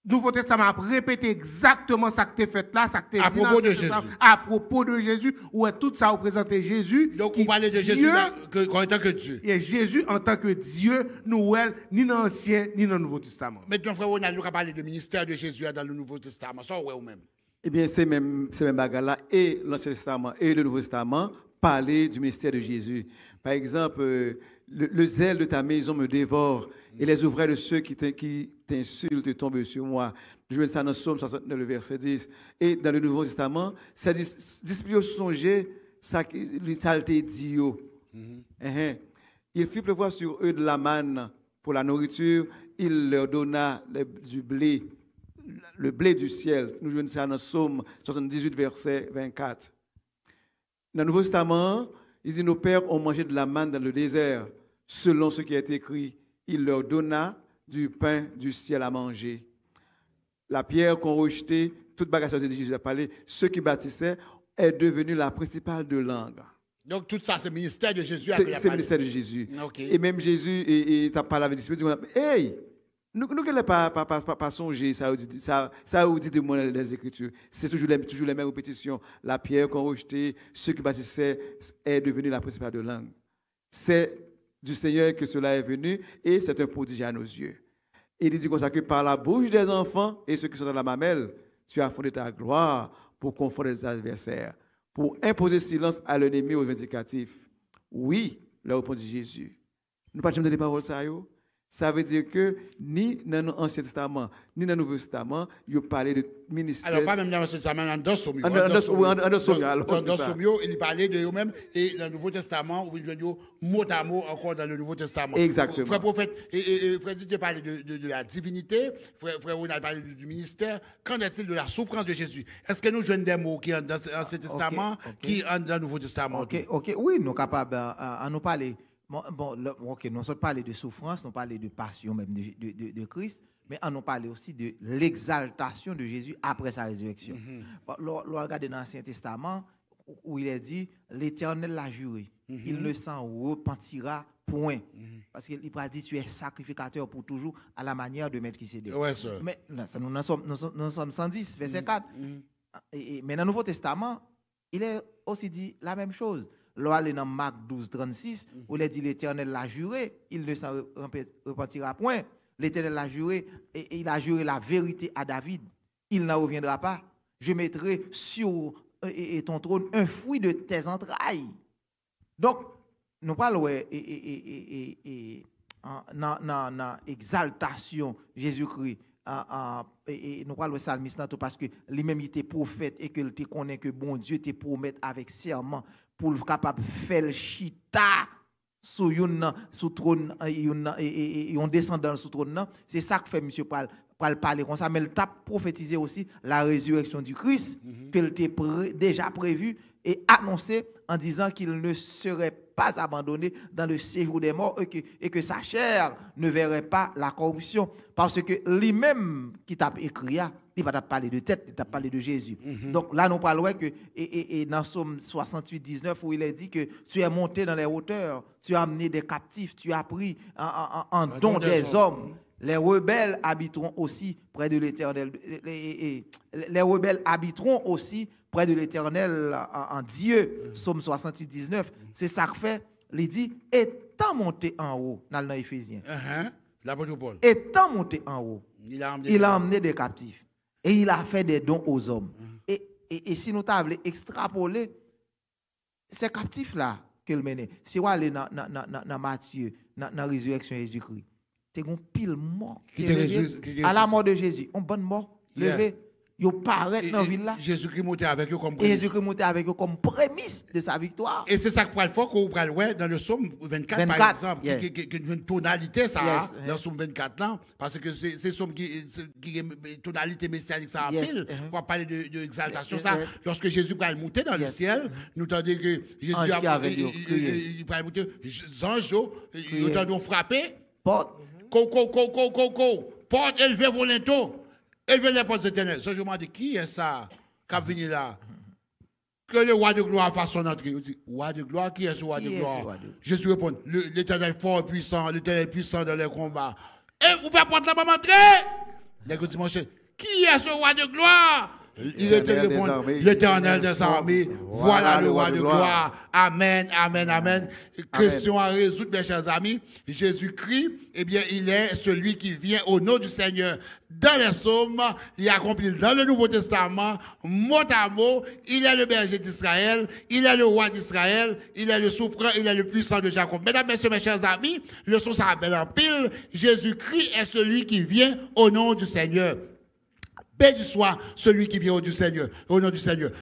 Nouveau Testament a répété exactement ça que tu as fait là, ça que tu as dit à propos de Jésus. À propos de Jésus, où tout ça représentait Jésus. Donc, on parlait de Jésus en tant que Dieu. Et Jésus en tant que Dieu, nous voyons ni dans l'Ancien ni dans le Nouveau Testament. Maintenant, frère Ronald, nous avons parlé du ministère de Jésus dans le Nouveau Testament. Ça, ouais, ou même. Eh bien, c'est même bagarre-là et l'Ancien Testament et le Nouveau Testament parler du ministère de Jésus. Par exemple, le zèle de ta maison me dévore et les ouvrages de ceux qui t'insultent tombent sur moi. Je vois ça dans Psaume 69, le verset 10. Et dans le Nouveau Testament, ça dit, dispute songer, ça t'est dit. Il fit pleuvoir sur eux de la manne pour la nourriture, il leur donna du blé. Le blé du ciel. Nous jouons ça dans Psaume 78, verset 24. Dans le Nouveau Testament, il dit, nos pères ont mangé de la manne dans le désert. Selon ce qui est écrit, il leur donna du pain du ciel à manger. La pierre qu'on rejetait, toute bagarre de Jésus a parlé, ceux qui bâtissaient, est devenu la principale de langue. Donc tout ça, c'est le ministère de Jésus. C'est le ministère de Jésus. Okay. Et même Jésus, il t'a parlé avec les disciples, il dit, hey! Nous n'allons pas songer, ça a dit de moi dans les Écritures. C'est toujours les mêmes répétitions. La pierre qu'on rejetait, ceux qui bâtissaient, est devenu la principale de langue. C'est du Seigneur que cela est venu et c'est un prodige à nos yeux. Et il dit comme ça que par la bouche des enfants et ceux qui sont dans la mamelle, tu as fondé ta gloire pour confondre les adversaires, pour imposer silence à l'ennemi au vindicatif. Oui, leur répondit Jésus. Nous ne pas jamais des paroles ça yo. Ça veut dire que ni dans l'Ancien Testament, ni dans le Nouveau Testament, il parlait de ministère. Alors, pas même dans l'Ancien Testament, dans Sommio. Dans Sommio, il parlait de eux-mêmes, et dans le Nouveau Testament, vous voyez mot à mot encore dans le Nouveau Testament. Exactement. Frère prophète, et frère Didier parlait de la divinité, frère Ronald parlait du ministère. Qu'en est-il de la souffrance de Jésus? Est-ce que nous jouons des mots qui sont dans l'Ancien Testament, qui sont dans le Nouveau Testament? Ok, oui, nous sommes capables à nous parler. Nous sommes parlé de souffrance, nous parlons de passion même de Christ, mais on nous parle aussi de l'exaltation de Jésus après sa résurrection. Lorsque regarde dans l'Ancien Testament, où il est dit, l'Éternel l'a juré, il ne s'en repentira point. Parce qu'il a dit, tu es sacrificateur pour toujours, à la manière de Melchisédek. Ouais, sir. Mais nous sommes 110, verset 4. Mais dans le Nouveau Testament, il est aussi dit la même chose. Lorsque dans Marc 12, 36, où il est dit l'Éternel l'a juré, il ne s'en repentira point. L'Éternel l'a juré, et il a juré la vérité à David. Il n'en reviendra pas. Je mettrai sur ton trône un fruit de tes entrailles. Donc, nous parlons dans exaltation Jésus-Christ. Nous parlons de psalmiste parce que lui-même il était prophète et que il connaît que bon Dieu te promet avec serment pour le capable faire le chita sous trône et on descendant sous trône. C'est ça que fait monsieur parler comme ça, mais il t'a prophétisé aussi la résurrection du Christ qu'il était déjà prévu et annoncé en disant qu'il ne serait pas abandonné dans le séjour des morts et que sa chair ne verrait pas la corruption. Parce que lui-même qui t'a écrit, il va parler de tête, il t'a parlé de Jésus. Donc là, nous parlons que, et dans Somme 68, 19, où il est dit que tu es monté dans les hauteurs, tu as amené des captifs, tu as pris en don des hommes. Les rebelles habiteront aussi près de l'Éternel. Les rebelles habiteront aussi près de l'Éternel en Dieu. Somme 68, 19. C'est ça que fait. Il dit, étant monté en haut, dans l'Éphésiens. L'apôtre Paul. Étant monté en haut, il a emmené des captifs. Et il a fait des dons aux hommes. Et si nous t'avons extrapolé ces captifs-là qu'il menait, si vous allez dans Matthieu, dans la résurrection de Jésus-Christ, c'est un pile mort. À la mort de Jésus, on bonne mort, levé. Ils paraissent dans la ville là. Jésus-Christ montait avec eux comme prémisse. Jésus-Christ montait avec eux comme prémisse de sa victoire. Et c'est ça qu'il faut qu'on voit dans le psaume 24, par exemple, qui a une tonalité, ça, dans le psaume 24, là, parce que c'est le psaume qui a une tonalité messianique, ça en pile. On va parler de exaltation, ça. Lorsque Jésus va monter dans le ciel, nous entendons que Jésus va monter, les anges, ils entendent frapper. Porte élevée volontaire. Élevez les portes éternelles. Je me demande qui est ça qui a venu là? Que le roi de gloire fasse son entrée. Roi de gloire, qui est ce roi de gloire? Jésus répond, l'Éternel fort et puissant, l'Éternel puissant dans les combats. Et ouvrez la porte là, maman, entrer. Qui est ce roi de gloire? Il était répondre, l'Éternel des armées, voilà le roi de gloire. Amen, amen, amen. Question à résoudre, mes chers amis. Jésus-Christ, eh bien, il est celui qui vient au nom du Seigneur. Dans les psaumes, il accomplit dans le Nouveau Testament, mot à mot, il est le berger d'Israël, il est le roi d'Israël, il est le souffrant, il est le puissant de Jacob. Mesdames, messieurs, mes chers amis, le son ça belle en pile. Jésus-Christ est celui qui vient au nom du Seigneur. Béni soit celui qui vient au nom du Seigneur.